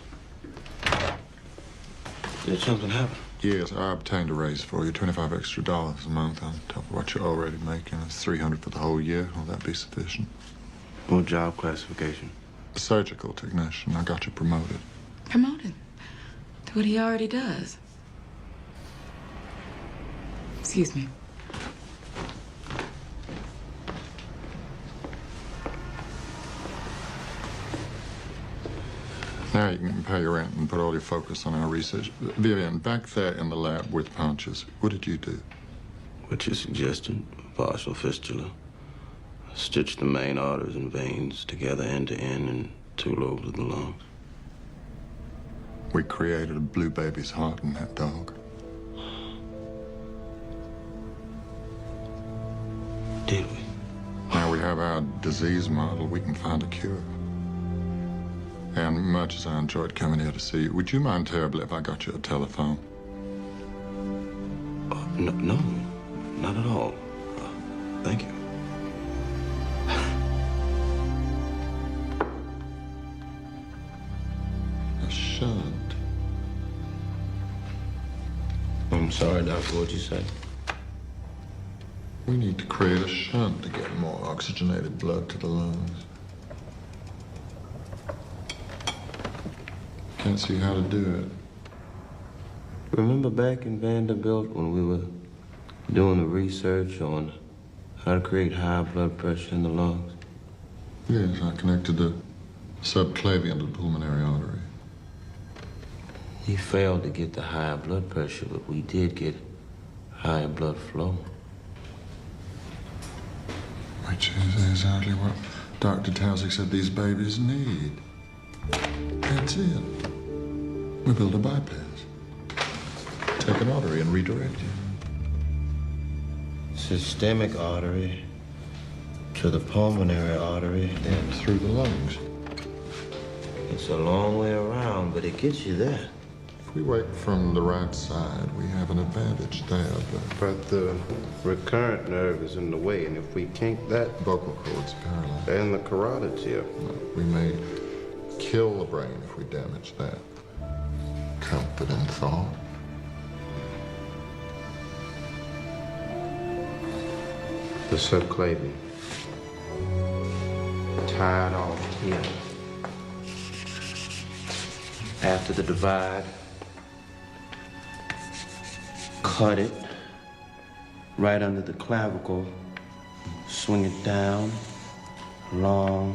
Did something happen? Yes, I obtained a raise for you, $25 extra a month on top of what you're already making. That's $300 for the whole year. Will that be sufficient? What job classification? Surgical technician. I got you promoted. Promoted? To what he already does. Excuse me. Now you can pay your rent and put all your focus on our research. Vivien, back there in the lab with punches, what did you do? What you suggested, partial fistula. Stitch the main arteries and veins together end to end in 2 lobes of the lungs. We created a blue baby's heart in that dog. Did we? Now we have our disease model, we can find a cure. And much as I enjoyed coming here to see you, would you mind terribly if I got you a telephone? No, not at all. Thank you. A shunt. I'm sorry, Doctor, what'd you say? We need to create a shunt to get more oxygenated blood to the lungs. Can't see how to do it. Remember back in Vanderbilt when we were doing the research on how to create high blood pressure in the lungs? Yes, I connected the subclavian to the pulmonary artery. He failed to get the high blood pressure, but we did get higher blood flow. Which is exactly what Dr. Towsey said these babies need. That's it. We build a bypass. Take an artery and redirect it. Systemic artery to the pulmonary artery. And through the lungs. It's a long way around, but it gets you there. If we work from the right side, we have an advantage there. But the recurrent nerve is in the way, and if we kink that, vocal cords paralyzed. And the carotids here. We may kill the brain if we damage that. Confident thought. The subclavian. Tied off here. After the divide, cut it right under the clavicle, swing it down, long,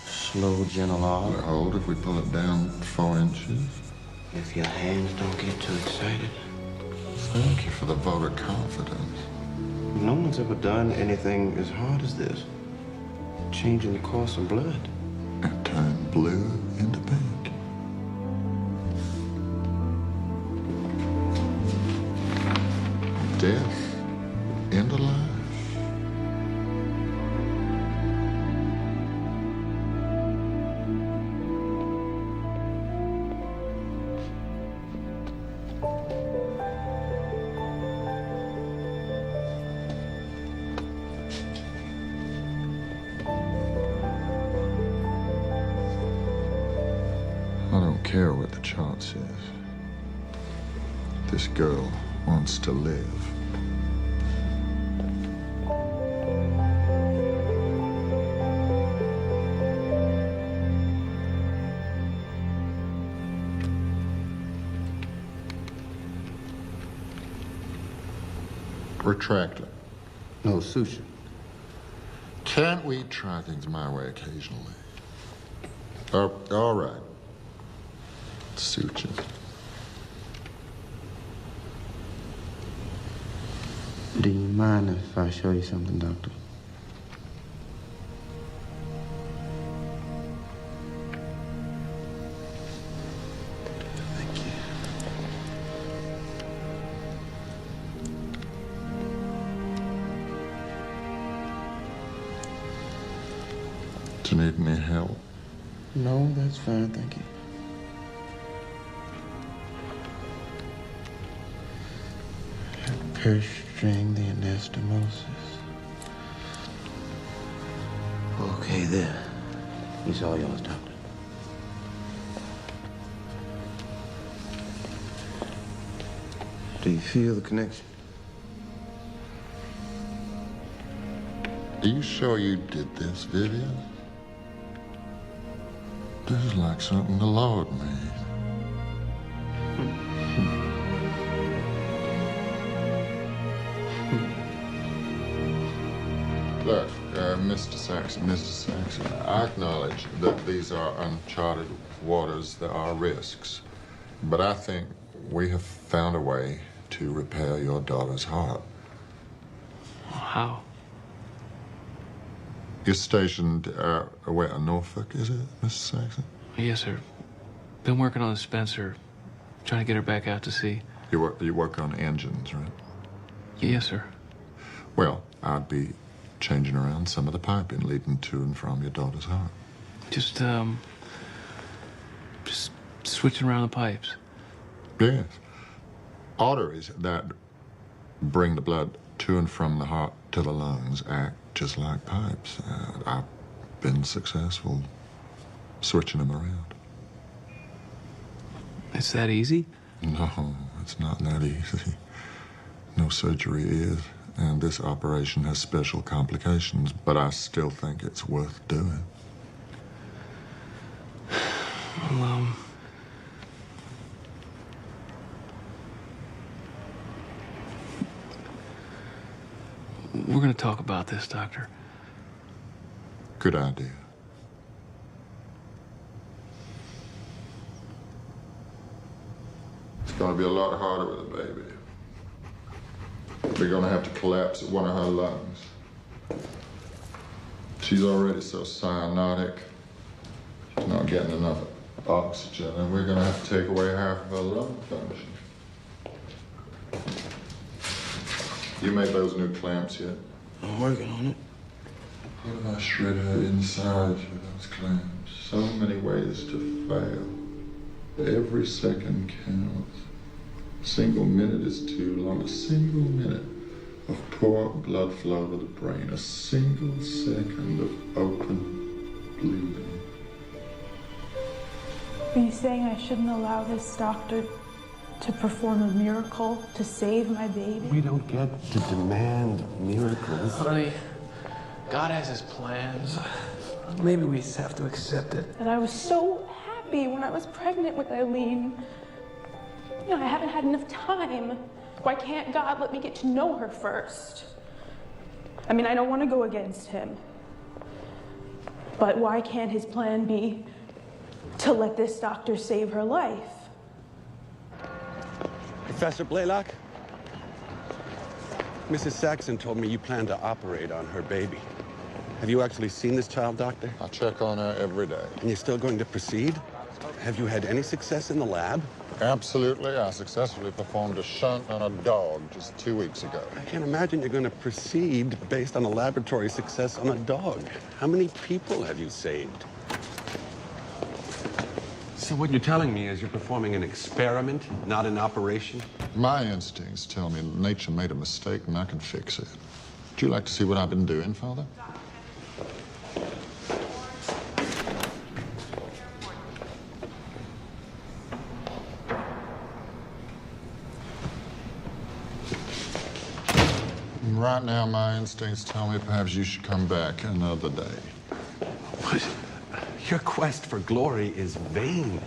slow, gentle arc. Will it hold if we pull it down 4 inches? If your hands don't get too excited. Thank you for the vote of confidence. No one's ever done anything as hard as this. Changing the course of blood. It turned blue into pink. Death into life. I don't care what the chart says. This girl wants to live. Retract it. No, suture. Can't we try things my way occasionally? All right. Suture. Do you mind if I show you something, Doctor? Do you need any help? No, that's fine, thank you. Purse string, the anastomosis. Okay, there. He's all yours, Doctor. Do you feel the connection? Are you sure you did this, Vivien? This is like something the Lord made. Look, Mr. Saxon, I acknowledge that these are uncharted waters. There are risks. But I think we have found a way to repair your daughter's heart. How? You're stationed, where, in Norfolk, is it, Mr. Saxon? Yes, sir. Been working on Spencer, trying to get her back out to sea. You work on engines, right? Yes, sir. Well, I'd be changing around some of the piping leading to and from your daughter's heart. Just switching around the pipes. Yes. Arteries that bring the blood to and from the heart to the lungs act just like pipes. I've been successful switching them around. It's that easy? No, it's not that easy. No surgery is, and this operation has special complications, but I still think it's worth doing. Well, we're gonna talk about this, Doctor. Good idea. It's gonna be a lot harder with a baby. We're gonna have to collapse one of her lungs. She's already so cyanotic. She's not getting enough oxygen, and we're gonna have to take away half of her lung function. You made those new clamps yet? I'm working on it. What if I shred her inside with those clamps? So many ways to fail. Every second counts. A single minute is too long. A single minute of poor blood flow to the brain. A single second of open bleeding. Are you saying I shouldn't allow this doctor to perform a miracle to save my baby? We don't get to demand miracles. Honey, God has his plans. Maybe we just have to accept it. And I was so happy when I was pregnant with Eileen. You know, I haven't had enough time. Why can't God let me get to know her first? I mean, I don't want to go against him. But why can't his plan be to let this doctor save her life? Professor Blaylock? Mrs. Saxon told me you plan to operate on her baby. Have you actually seen this child, Doctor? I check on her every day. And you're still going to proceed? Have you had any success in the lab? Absolutely. I successfully performed a shunt on a dog just 2 weeks ago. I can't imagine you're going to proceed based on a laboratory success on a dog. How many people have you saved? So what you're telling me is you're performing an experiment, not an operation? My instincts tell me nature made a mistake and I can fix it. Would you like to see what I've been doing, Father? Right now, my instincts tell me perhaps you should come back another day. What? Your quest for glory is vain,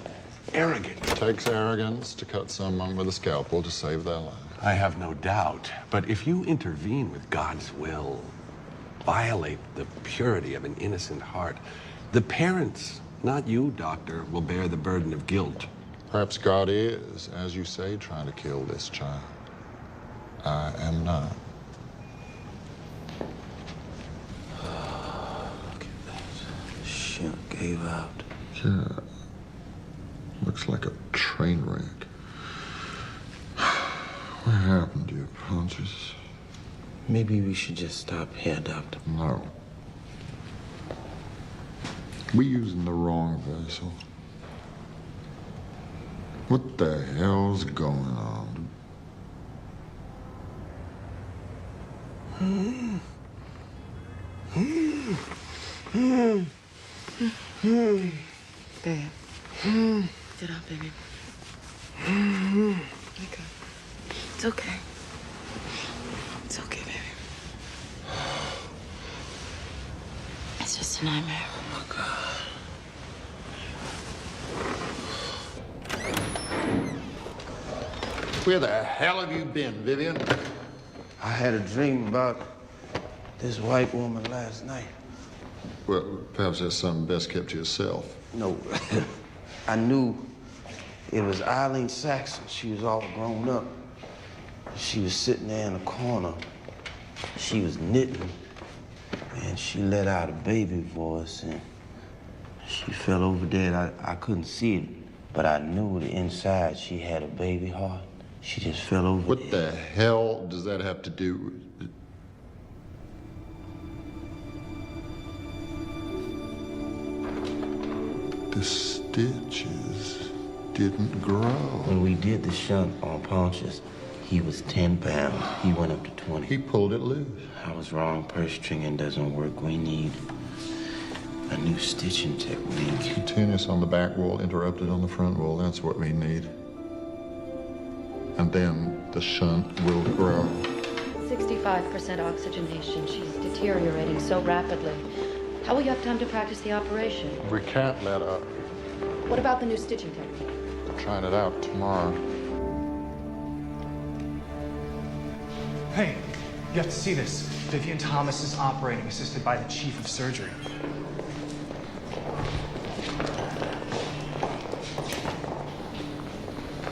arrogant. It takes arrogance to cut someone with a scalpel to save their life. I have no doubt. But if you intervene with God's will, violate the purity of an innocent heart, the parents, not you, doctor, will bear the burden of guilt. Perhaps God is, as you say, trying to kill this child. I am not. Look at that. Shit gave out. Yeah. Looks like a train wreck. What happened to your punches? Maybe we should just stop here, Doctor. No. We're using the wrong vessel. What the hell's going on? Babe. Get up, baby. Wake up. It's okay. It's okay, baby. It's just a nightmare. Oh, my God. Where the hell have you been, Vivien? I had a dream about this white woman last night. Well, perhaps that's something best kept to yourself. No, I knew it was Eileen Saxon. She was all grown up. She was sitting there in a corner. She was knitting, and she let out a baby voice, and she fell over dead. I couldn't see it, but I knew that inside she had a baby heart. She just fell over What the hell does that have to do with it? The stitches didn't grow. When we did the shunt on Pontius, he was 10 pounds. He went up to 20. He pulled it loose. I was wrong. Purse stringing doesn't work. We need a new stitching technique. Continuous on the back wall, interrupted on the front wall. That's what we need. And then the shunt will grow. 65% oxygenation. She's deteriorating so rapidly. How will you have time to practice the operation? We can't let up. What about the new stitching technique? We're trying it out tomorrow. Hey, you have to see this. Vivien Thomas is operating, assisted by the chief of surgery.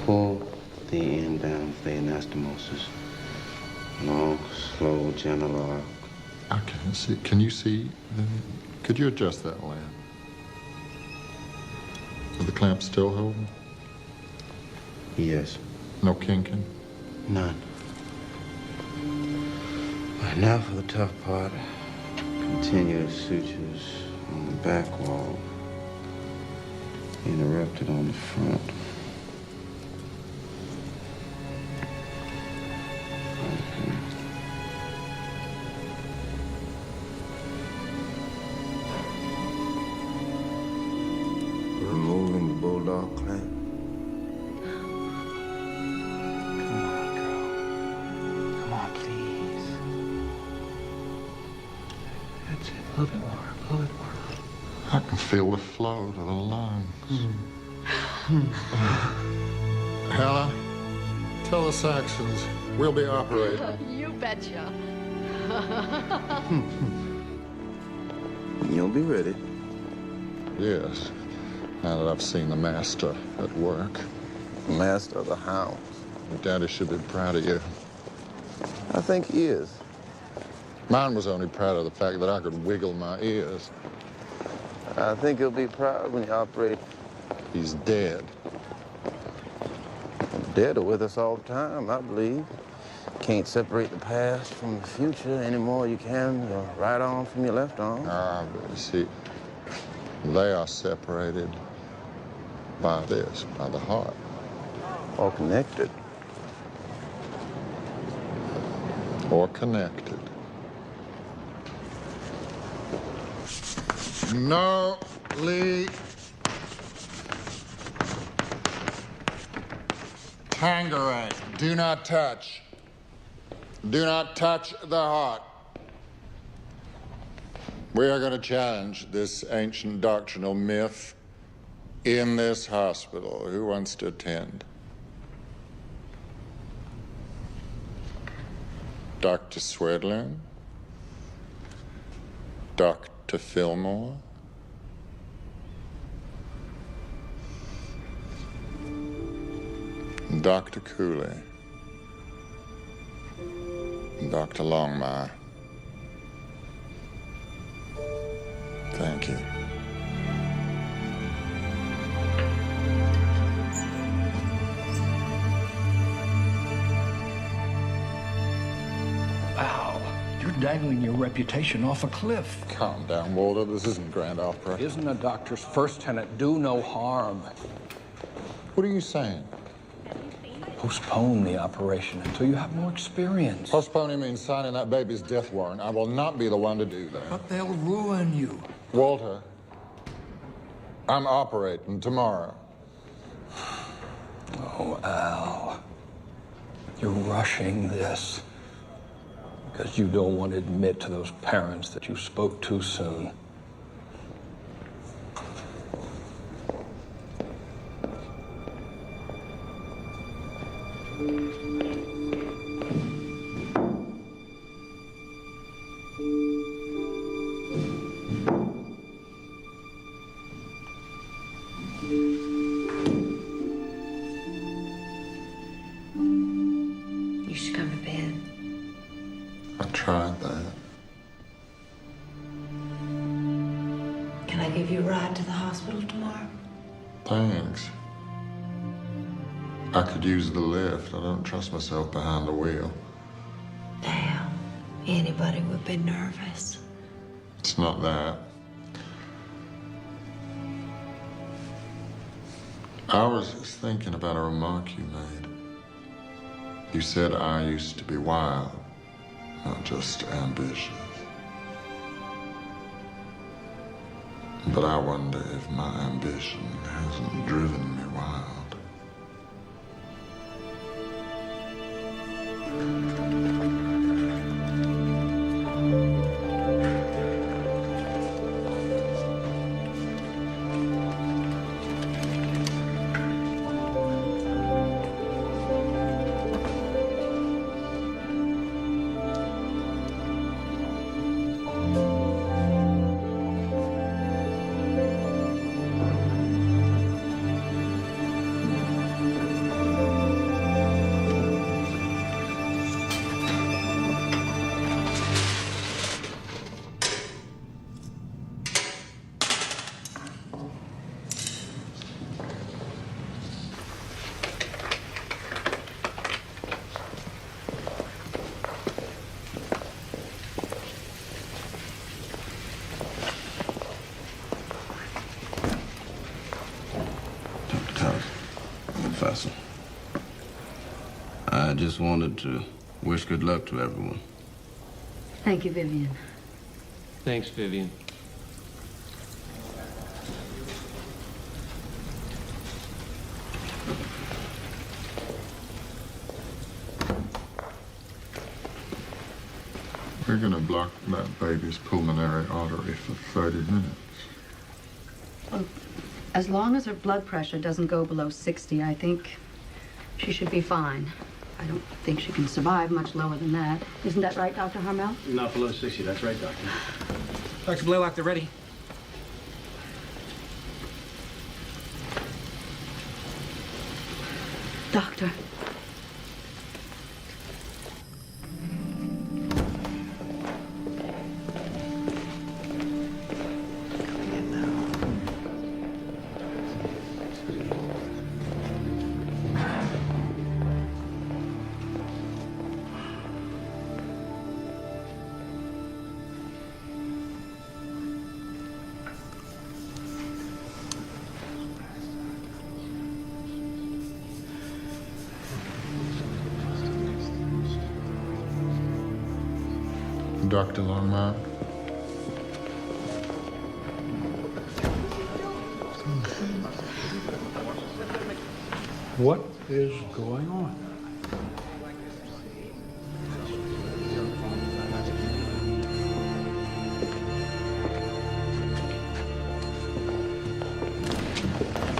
Pull the end down for the anastomosis. Long, slow, gentle arc. I can't see. Can you see? Could you adjust that lamp? Are the clamps still holding? Yes. No kinking? None. Right, now for the tough part. Continuous sutures on the back wall. Interrupted on the front. Removing the bulldog clamp. Come on, please. That's it. A little bit more. A little bit more. I can feel the flow to the lungs. Helen, tell the Saxons we'll be operating. You betcha. You'll be ready. Yes, now that I've seen the master at work. Master of the hounds. Daddy should be proud of you. I think he is. Mine was only proud of the fact that I could wiggle my ears. I think he'll be proud when you operate. He's dead. Dead are with us all the time, I believe. Can't separate the past from the future any more you can your right arm from your left arm. But you see, they are separated by this, by the heart. Or connected. Or connected. No, Lee. Tangerang, do not touch. Do not touch the heart. We are going to challenge this ancient doctrinal myth in this hospital. Who wants to attend? Dr. Swedlin? Dr. Fillmore? Dr. Cooley? Dr. Longmire? Thank you. Wow, you're dangling your reputation off a cliff. Calm down, Walter. This isn't Grand Opera. Isn't a doctor's first tenet do no harm? What are you saying? Postpone the operation until you have more experience. Postponing means signing that baby's death warrant. I will not be the one to do that. But they'll ruin you. Walter, I'm operating tomorrow. Oh, Al. You're rushing this because you don't want to admit to those parents that you spoke too soon. You should come to bed. I tried that. Can I give you a ride to the hospital tomorrow? Thanks. I could use the lift. I don't trust myself behind the wheel. Damn. Anybody would be nervous. It's not that. I was just thinking about a remark you made. You said I used to be wild, not just ambitious. But I wonder if my ambition hasn't driven me wild. Professor. I just wanted to wish good luck to everyone. Thank you, Vivien. Thanks, Vivien. We're gonna block that baby's pulmonary artery for 30 minutes. Well, as long as her blood pressure doesn't go below 60, I think she should be fine. I don't think she can survive much lower than that. Isn't that right, Dr. Harmel? Not below 60, that's right, Doctor. Dr. Blaylock, they're ready. Doctor. Dr. Longmire? What is going on?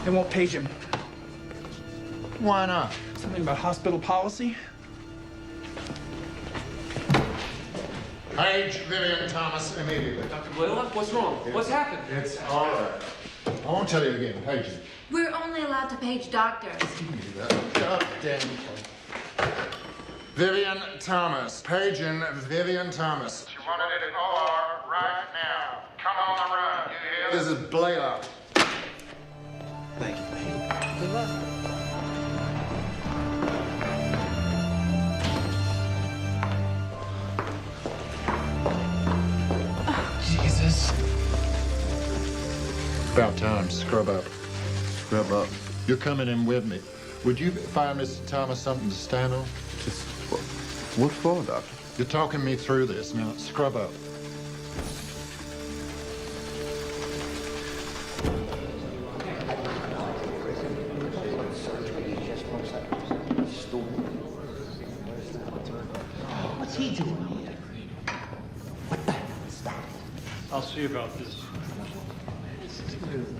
They won't page him. Why not? Something about hospital policy? Page Vivien Thomas immediately. Dr. Blaylock, what's wrong? What's happened? It's all right. I won't tell you again. Page it. We're only allowed to page doctors. Goddamn. Vivien Thomas. Paging Vivien Thomas. She wanted it in OR right now. Come on the run. You hear? This is Blaylock. Thank you, baby. Good luck. Jesus. About time. Scrub up. Scrub up. You're coming in with me. Would you find Mr. Thomas something to stand on? Just what for, Doctor? You're talking me through this. Now, scrub up. What's he doing here? What the hell is that? I'll see about this.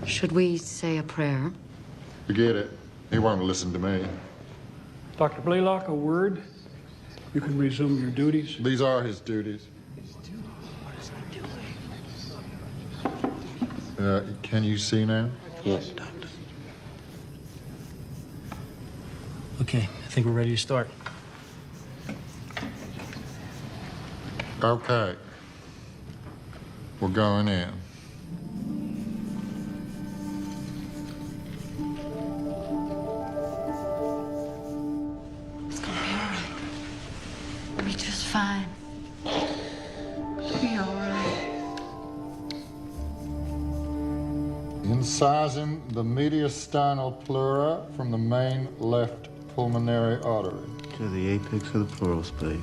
Should we say a prayer? Forget it. He won't listen to me. Dr. Blaylock, a word. You can resume your duties. These are his duties. Can you see now? Yes, Doctor. Okay, I think we're ready to start. Okay. We're going in. It's gonna be all right. We'll be just fine. We'll be all right. Incising the mediastinal pleura from the main left pulmonary artery. To the apex of the pleural space.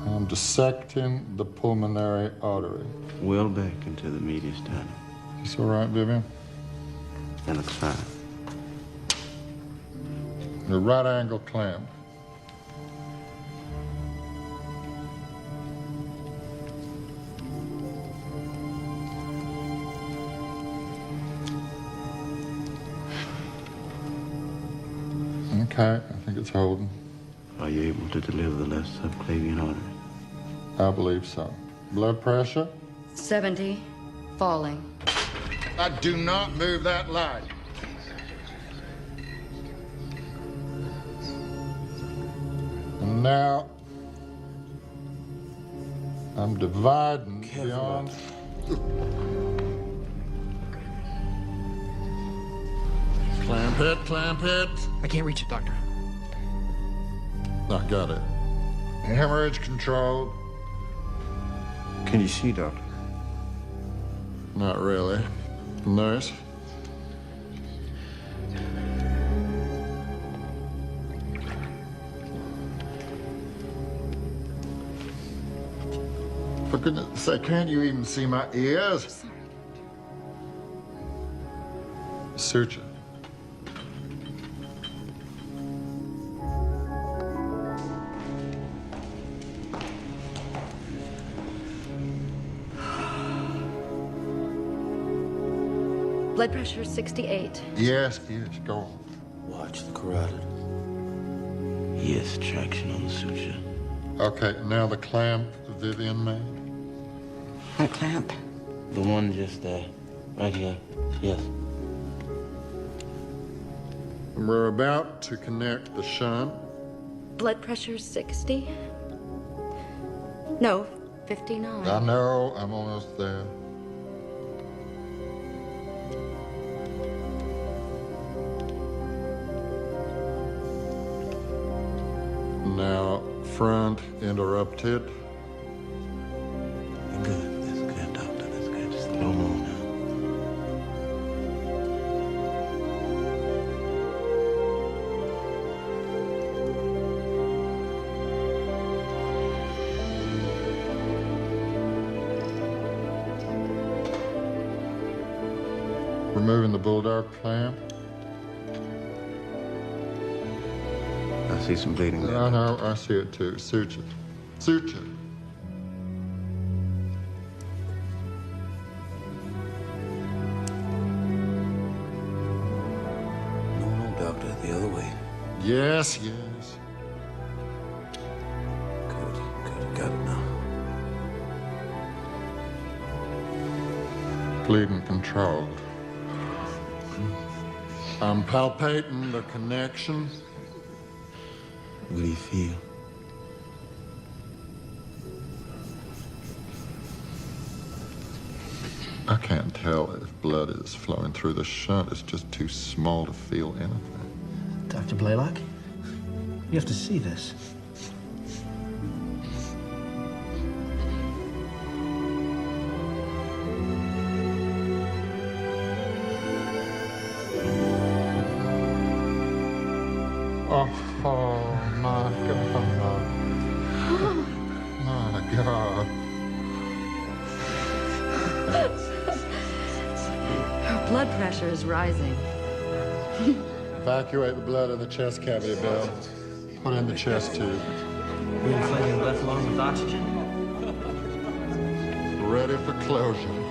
I'm dissecting the pulmonary artery. Well back into the mediastinum. It's all right, Vivien? That looks fine. The right angle clamp. Okay, I think it's holding. Are you able to deliver the left subclavian artery? I believe so. Blood pressure? 70, falling. I do not move that light. And now, I'm dividing beyond. Clamp it, clamp it. I can't reach it, Doctor. I got it. Hemorrhage controlled. Can you see, Doctor? Not really. Nurse? For goodness sake, can't you even see my ears? Search it. Blood pressure 68. Yes, go on. Watch the carotid. Yes, traction on the suture. Okay, now the clamp Vivien made. What clamp? The one just there. Right here. Yes. We're about to connect the shunt. Blood pressure 60. No, 59. I know, I'm almost there. Now, front interrupted. Good. That's good, Doctor. That's good. Just a little more now. Removing the bulldog clamp. I see some bleeding there. I know, I see it too. Suture. Suture. No, Doctor. The other way. Yes, yes. Good. Got it now. Bleeding controlled. I'm palpating the connection. What do you feel? I can't tell if blood is flowing through the shunt. It's just too small to feel anything. Dr. Blaylock, you have to see this. Oh, my God. My God. Her blood pressure is rising. Evacuate the blood in the chest cavity, Bill. Put in the chest tube. Reinflating the left lung with oxygen? Ready for closure.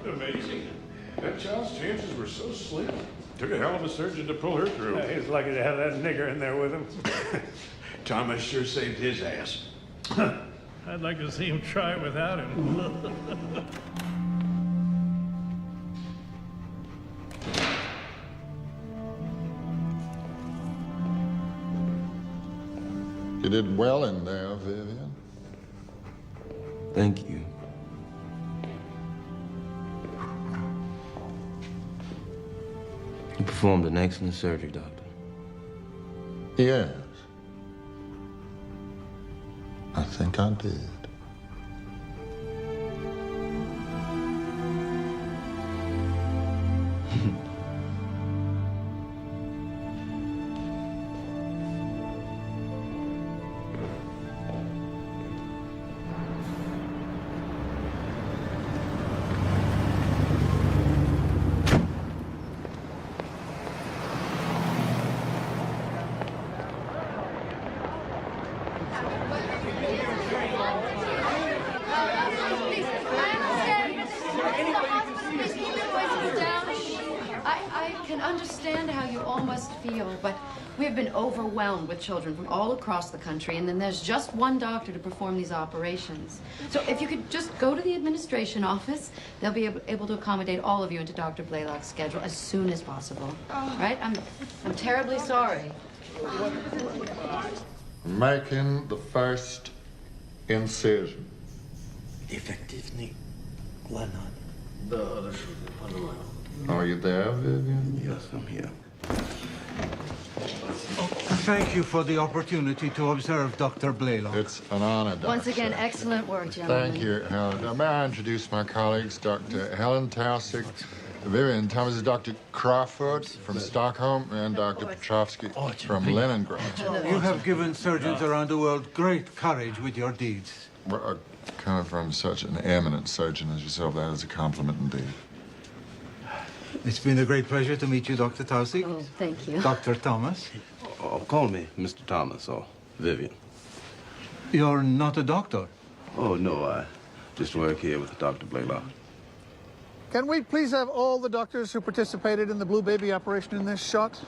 Amazing. That child's chances were so slim. Took a hell of a surgeon to pull her through. He's lucky to have that nigger in there with him. Thomas sure saved his ass. I'd like to see him try it without him. You did well in there, Vivien. Thank you. You performed an excellent surgery, Doctor. Yes. I think I did. I can understand how you all must feel, but we've been overwhelmed with children from all across the country, and then there's just one doctor to perform these operations. So if you could just go to the administration office, they'll be able to accommodate all of you into Dr. Blaylock's schedule as soon as possible. Right? I'm terribly sorry. Making the first incision. Effectively. Why not? Are you there, Vivien? Yes, I'm here. Thank you for the opportunity to observe Dr. Blaylock. It's an honor, Doctor. Once again, excellent work, gentlemen. Thank you, Helen. May I introduce my colleagues, Dr. Helen Taussig, Vivien Thomas, Dr. Crawford from Stockholm, and Dr. Petrovsky from Leningrad. You have given surgeons around the world great courage with your deeds. Well, coming from such an eminent surgeon as yourself, that is a compliment indeed. It's been a great pleasure to meet you, Dr. Taussig. Oh, thank you. Dr. Thomas. Oh, call me Mr. Thomas or Vivien. You're not a doctor? Oh, no, I just work here with Dr. Blaylock. Can we please have all the doctors who participated in the Blue Baby operation in this shot?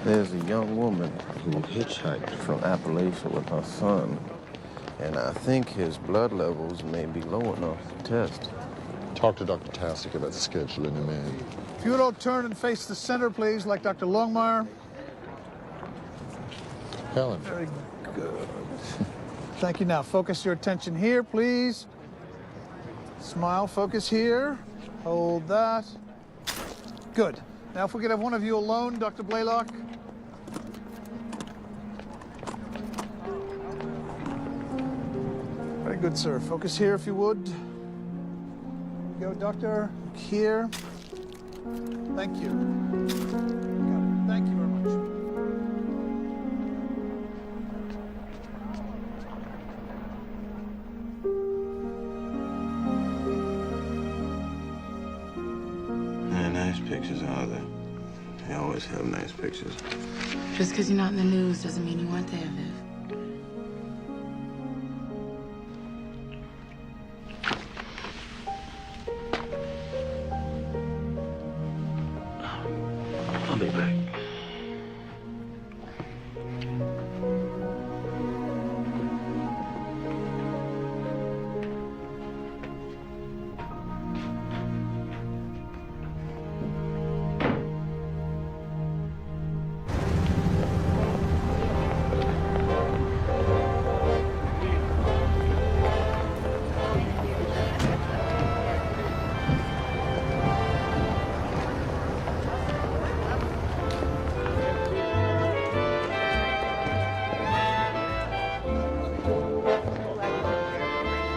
There's a young woman who hitchhiked from Appalachia with her son, and I think his blood levels may be low enough to test. Talk to Dr. Taussig about scheduling him in. If you would all turn and face the center, please, like Dr. Longmire. Helen. Very good. Thank you. Now, focus your attention here, please. Smile, focus here. Hold that. Good. Now, if we could have one of you alone, Dr. Blaylock. Very good, sir. Focus here, if you would. Go, doctor. Here. Thank you. Thank you very much. Yeah, nice pictures, are there? They always have nice pictures. Just because you're not in the news doesn't mean you weren't there, Viv. I'll be back.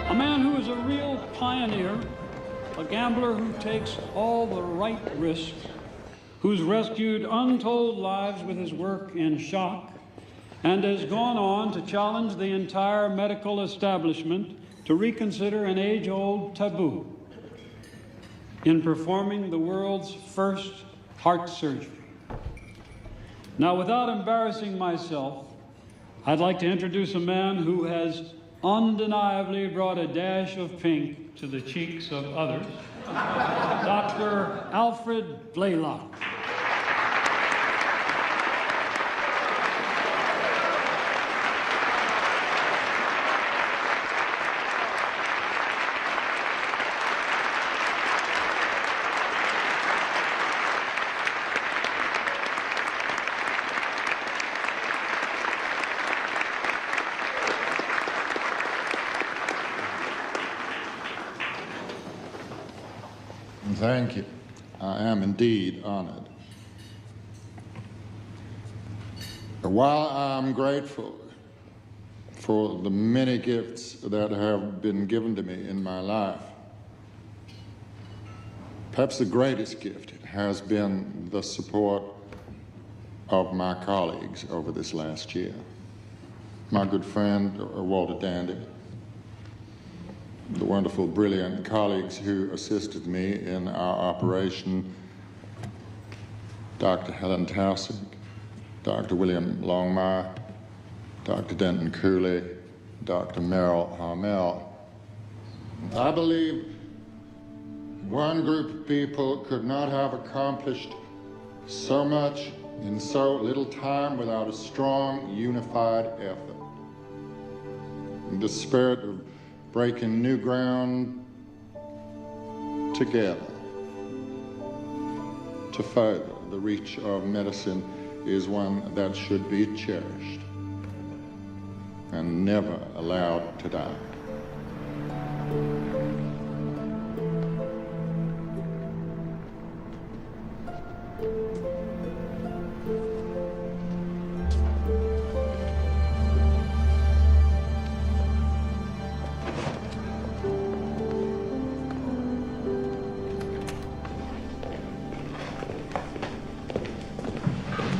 A man who is a real pioneer, a gambler who takes all the right risks, who's rescued untold lives with his work in shock, and has gone on to challenge the entire medical establishment to reconsider an age-old taboo in performing the world's first heart surgery. Now, without embarrassing myself, I'd like to introduce a man who has undeniably brought a dash of pink to the cheeks of others, Dr. Alfred Blaylock. Thank you. I am indeed honored. While I'm grateful for the many gifts that have been given to me in my life, perhaps the greatest gift has been the support of my colleagues over this last year. My good friend, Walter Dandy, the wonderful, brilliant colleagues who assisted me in our operation, Dr. Helen Taussig, Dr. William Longmire, Dr. Denton Cooley, Dr. Merrill Harmel. I believe one group of people could not have accomplished so much in so little time without a strong, unified effort. In the spirit of breaking new ground together to further the reach of medicine is one that should be cherished and never allowed to die.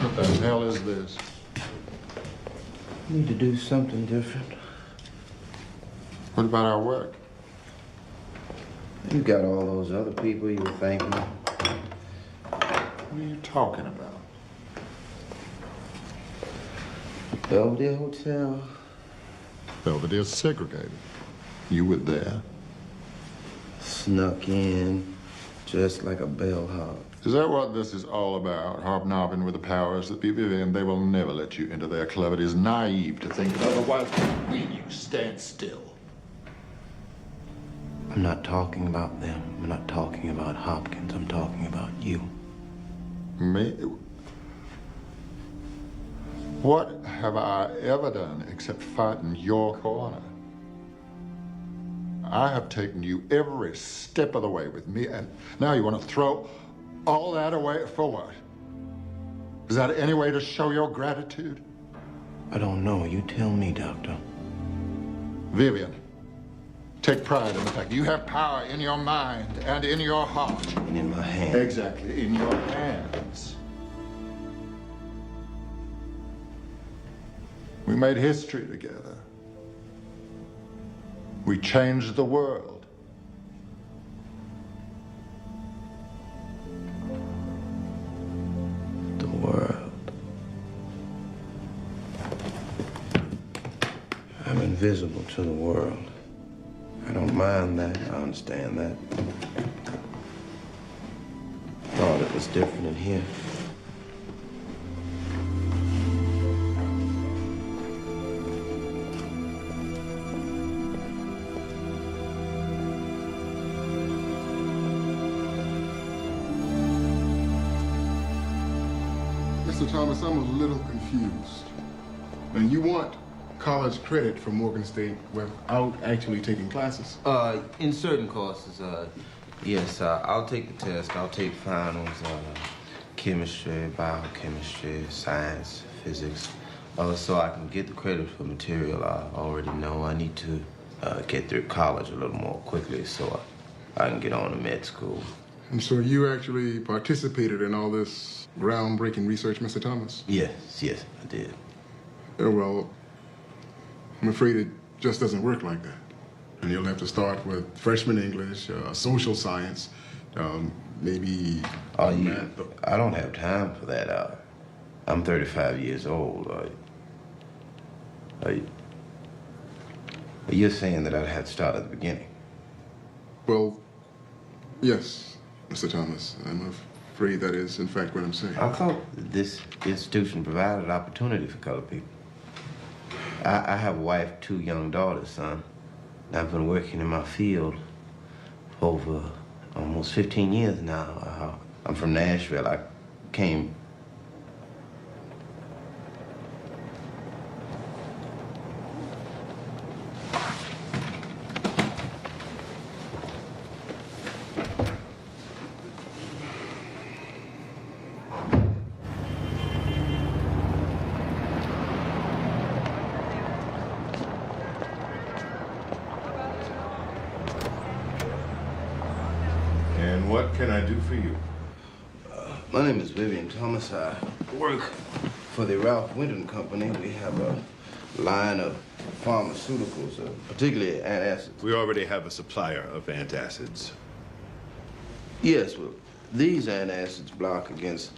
What the hell is this? Need to do something different. What about our work? You got all those other people you were thanking. What are you talking about? Belvedere Hotel. Belvedere's segregated. You were there. Snuck in, just like a bellhop. Is that what this is all about? Hobnobbing with the powers that be, Vivien? They will never let you into their club. It is naive to think otherwise. Will you stand still? I'm not talking about them. I'm not talking about Hopkins. I'm talking about you. Me? What have I ever done except fight in your corner? I have taken you every step of the way with me, and now you want to throw all that away for what? Is that any way to show your gratitude? I don't know. You tell me, Doctor. Vivien, take pride in the fact you have power in your mind and in your heart. And in my hands. Exactly, in your hands. We made history together. We changed the world. The world. I'm invisible to the world. I don't mind that. I understand that. Thought it was different in here. Mr. Thomas, I'm a little confused. And you want college credit from Morgan State without actually taking classes? In certain courses, yes, I'll take the test. I'll take finals, chemistry, biochemistry, science, physics, so I can get the credit for material I already know. I need to get through college a little more quickly so I can get on to med school. And so you actually participated in all this groundbreaking research, Mr. Thomas? Yes, I did. Well, I'm afraid it just doesn't work like that. And you'll have to start with freshman English, social science, maybe math. I don't have time for that. I'm 35 years old. You're saying that I'd have to start at the beginning? Well, yes, Mr. Thomas. I'm afraid that is, in fact, what I'm saying. I thought this institution provided opportunity for colored people. I have a wife, 2 young daughters, son. I've been working in my field for over almost 15 years now. I'm from Nashville. I came... And what can I do for you? My name is Vivien Thomas. I work for the Ralph Winton Company. We have a line of pharmaceuticals, particularly antacids. We already have a supplier of antacids. Yes, well, these antacids block against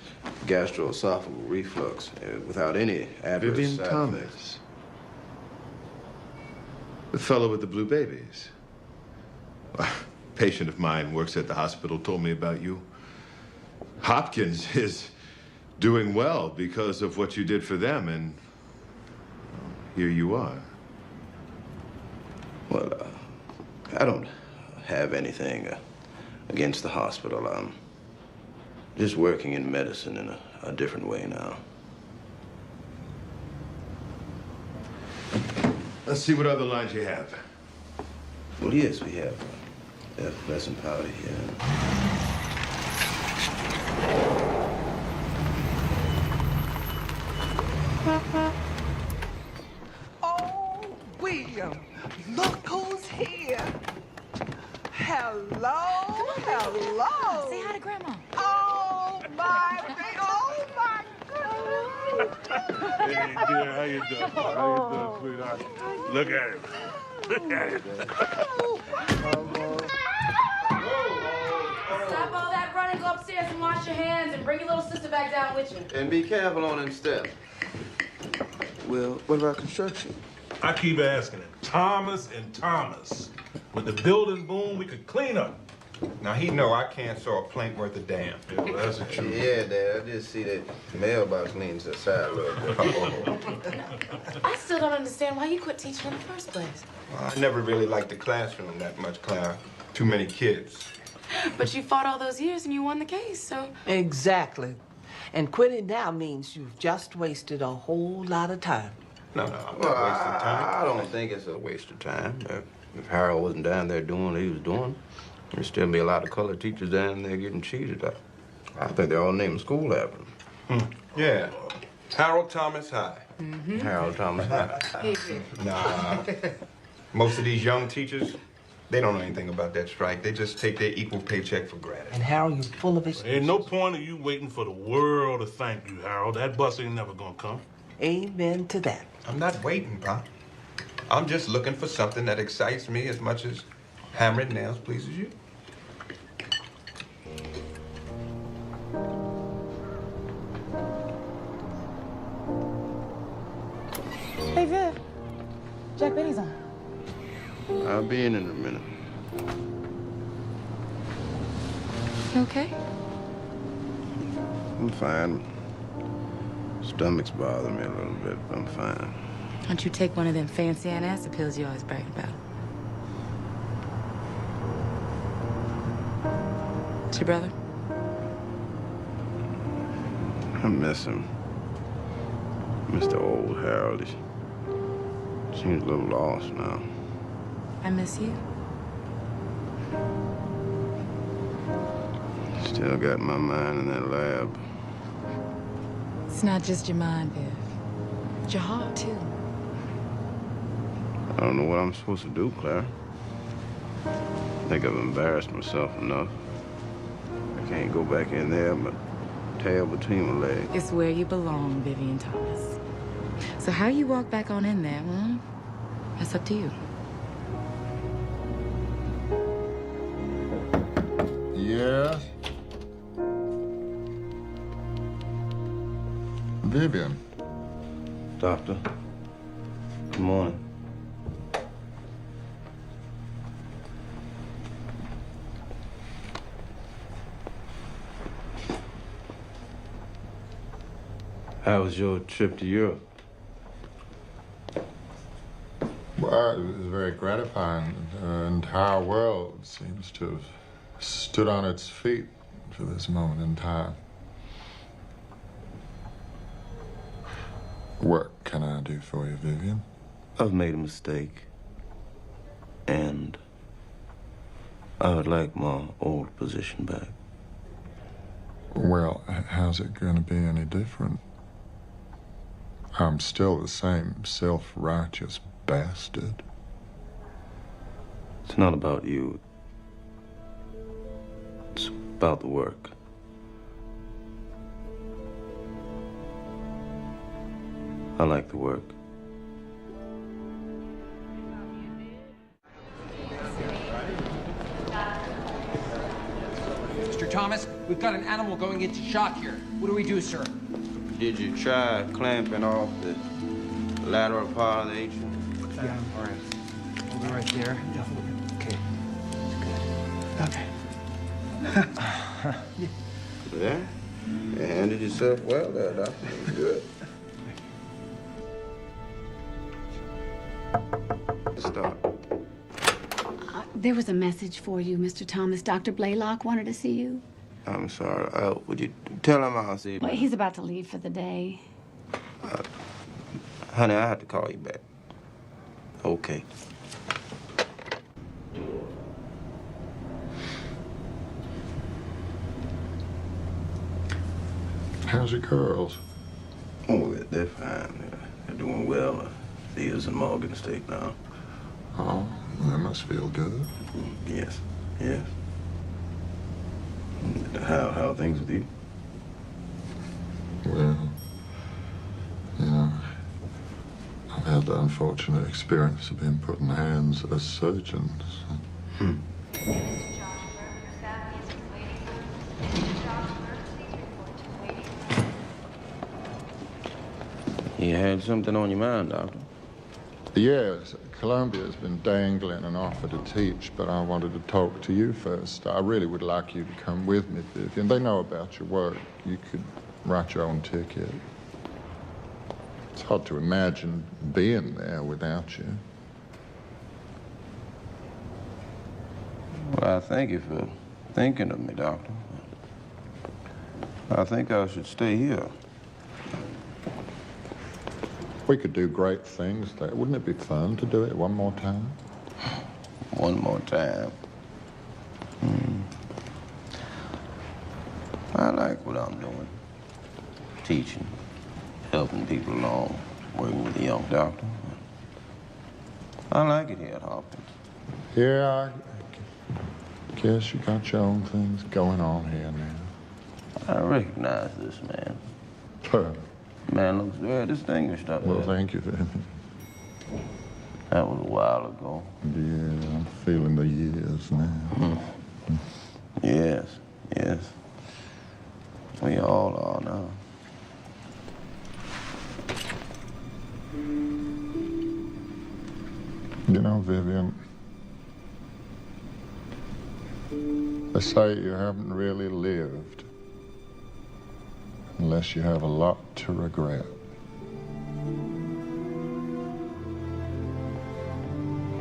gastroesophageal reflux without any adverse Vivien side Thomas. effects. The fellow with the blue babies. A patient of mine works at the hospital told me about you. Hopkins is doing well because of what you did for them, and here you are. Well, I don't have anything against the hospital. I'm just working in medicine in a different way now. Let's see what other lines you have. Well, yes, we have effervescent powder here. Oh, William, look who's here. Hello, hello. Say hi to Grandma. Oh, my goodness. Hey, dear, how you doing? How you doing, sweetheart? Look at him. Look at him. Stop all that running, go upstairs and wash your hands and bring your little sister back down with you. And be careful on them steps. Well, what about construction? I keep asking him, Thomas and Thomas. With the building boom, we could clean up. Now, he know I can't saw a plank worth of damn. Yeah, well, that's the truth. Yeah, Dad, I just see that mailbox leans to the side a little bit. I still don't understand why you quit teaching in the first place. Well, I never really liked the classroom that much, Clara. Too many kids. But you fought all those years and you won the case, so... Exactly. And quitting now means you've just wasted a whole lot of time. No, I'm not Well, wasting time. I don't think it's a waste of time. If Harold wasn't down there doing what he was doing, there'd still be a lot of colored teachers down there getting cheated. I think they're all named school after him. Yeah. Harold Thomas High. Harold Thomas High. Nah. Most of these young teachers, they don't know anything about that strike. They just take their equal paycheck for granted. And Harold, you're full of excuses. Ain't no point of you waiting for the world to thank you, Harold. That bus ain't never gonna come. Amen to that. I'm not waiting, Pop. I'm just looking for something that excites me as much as hammering nails pleases you. Hey, Viv. Jack Benny's on. I'll be in a minute. You okay? I'm fine. Stomach's bothering me a little bit, but I'm fine. Why don't you take one of them fancy antacid pills you always bragging about? It's your brother? I miss him. Miss the old Harold. He seems a little lost now. I miss you. Still got my mind in that lab. It's not just your mind, Viv. It's your heart, too. I don't know what I'm supposed to do, Claire. I think I've embarrassed myself enough. I can't go back in there, but tail between my legs. It's where you belong, Vivien Thomas. So how you walk back on in there, well, that's up to you. Yes? Vivien. Doctor, good morning. How was your trip to Europe? Well, it was very gratifying. The entire world seems to have stood on its feet for this moment in time. What can I do for you, Vivien? I've made a mistake. And I would like my old position back. Well, how's it going to be any different? I'm still the same self-righteous bastard. It's not about you. It's about the work. I like the work. Mr. Thomas, we've got an animal going into shock here. What do we do, sir? Did you try clamping off the lateral part of the atrium? Yeah, all right. Hold it right there. Okay. Okay. Yeah? You handled yourself well there, Doctor. Good. Stop. There was a message for you, Mr. Thomas. Dr. Blaylock wanted to see you. I'm sorry. Would you tell him I'll see him? Well, he's about to leave for the day. Honey, I have to call you back. Okay. How's your girls? Oh, they're fine. They're doing well. Thea's in Morgan State now. Oh, that must feel good. Yes, yes. How are things with you? Well, you know, I've had the unfortunate experience of being put in the hands of surgeons. You had something on your mind, Doctor? Yes, Columbia's been dangling an offer to teach, but I wanted to talk to you first. I really would like you to come with me, Vivien. They know about your work. You could write your own ticket. It's hard to imagine being there without you. Well, I thank you for thinking of me, Doctor. I think I should stay here. We could do great things there. Wouldn't it be fun to do it one more time? One more time. I like what I'm doing. Teaching, helping people along, working with a young doctor. I like it here at Hopkins. Yeah, I guess you got your own things going on here now. I recognize this man. Man looks very distinguished up there. Well, thank you, Vivien. That was a while ago. Yeah, I'm feeling the years now. Yes, yes. We all are now. You know, Vivien, they say you haven't really lived unless you have a lot to regret.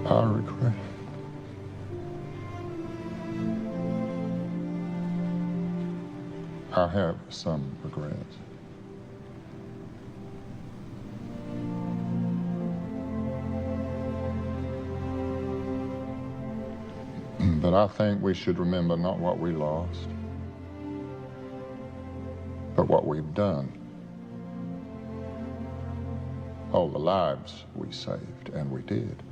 I regret. I have some regrets. But I think we should remember not what we lost, but what we've done. All the lives we saved, and we did.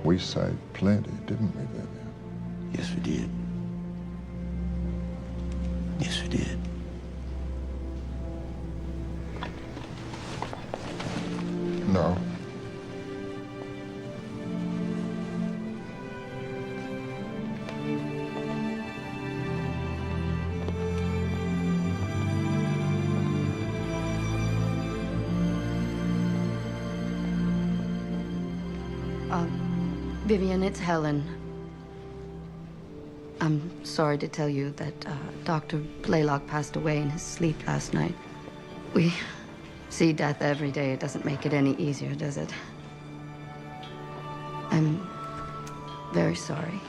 We saved plenty, didn't we, Vivien? Yes, we did. Yes, we did. No. Vivien, it's Helen. I'm sorry to tell you that Dr. Blaylock passed away in his sleep last night. We see death every day. It doesn't make it any easier, does it? I'm very sorry.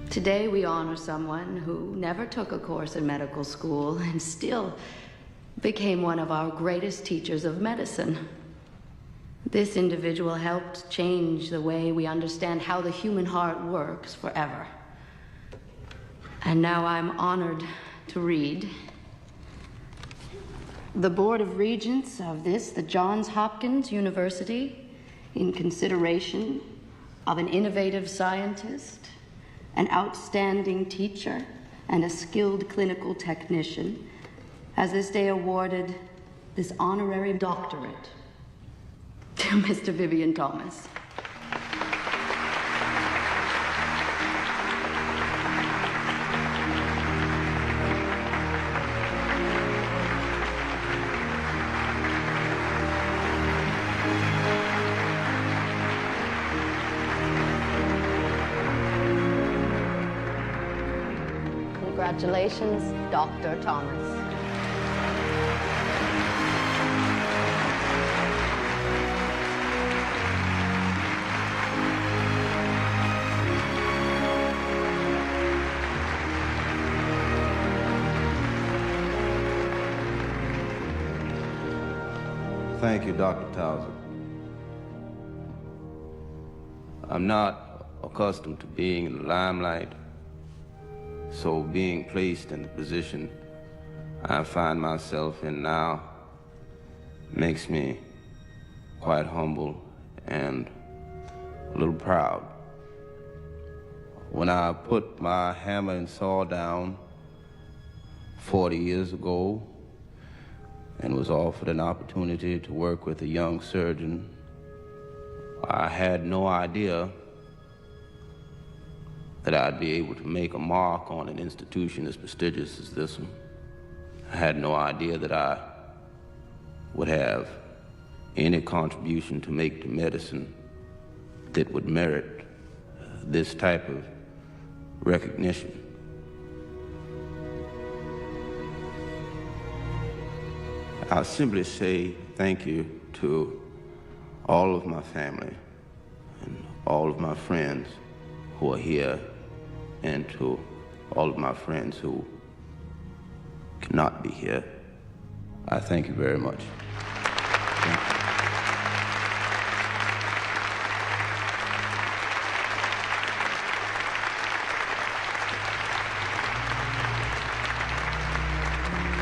Today we honor someone who never took a course in medical school and still became one of our greatest teachers of medicine. This individual helped change the way we understand how the human heart works forever. And now I'm honored to read the Board of Regents of the Johns Hopkins University, in consideration of an innovative scientist, an outstanding teacher, and a skilled clinical technician, has this day awarded this honorary doctorate to Mr. Vivien Thomas. Congratulations, Dr. Thomas. Thank you, Dr. Townsend. I'm not accustomed to being in the limelight, so being placed in the position I find myself in now makes me quite humble and a little proud. When I put my hammer and saw down 40 years ago and was offered an opportunity to work with a young surgeon, I had no idea that I'd be able to make a mark on an institution as prestigious as this one. I had no idea that I would have any contribution to make to medicine that would merit this type of recognition. I'll simply say thank you to all of my family and all of my friends who are here, and to all of my friends who cannot be here. I thank you very much. Thank you.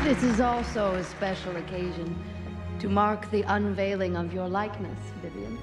This is also a special occasion to mark the unveiling of your likeness, Vivien.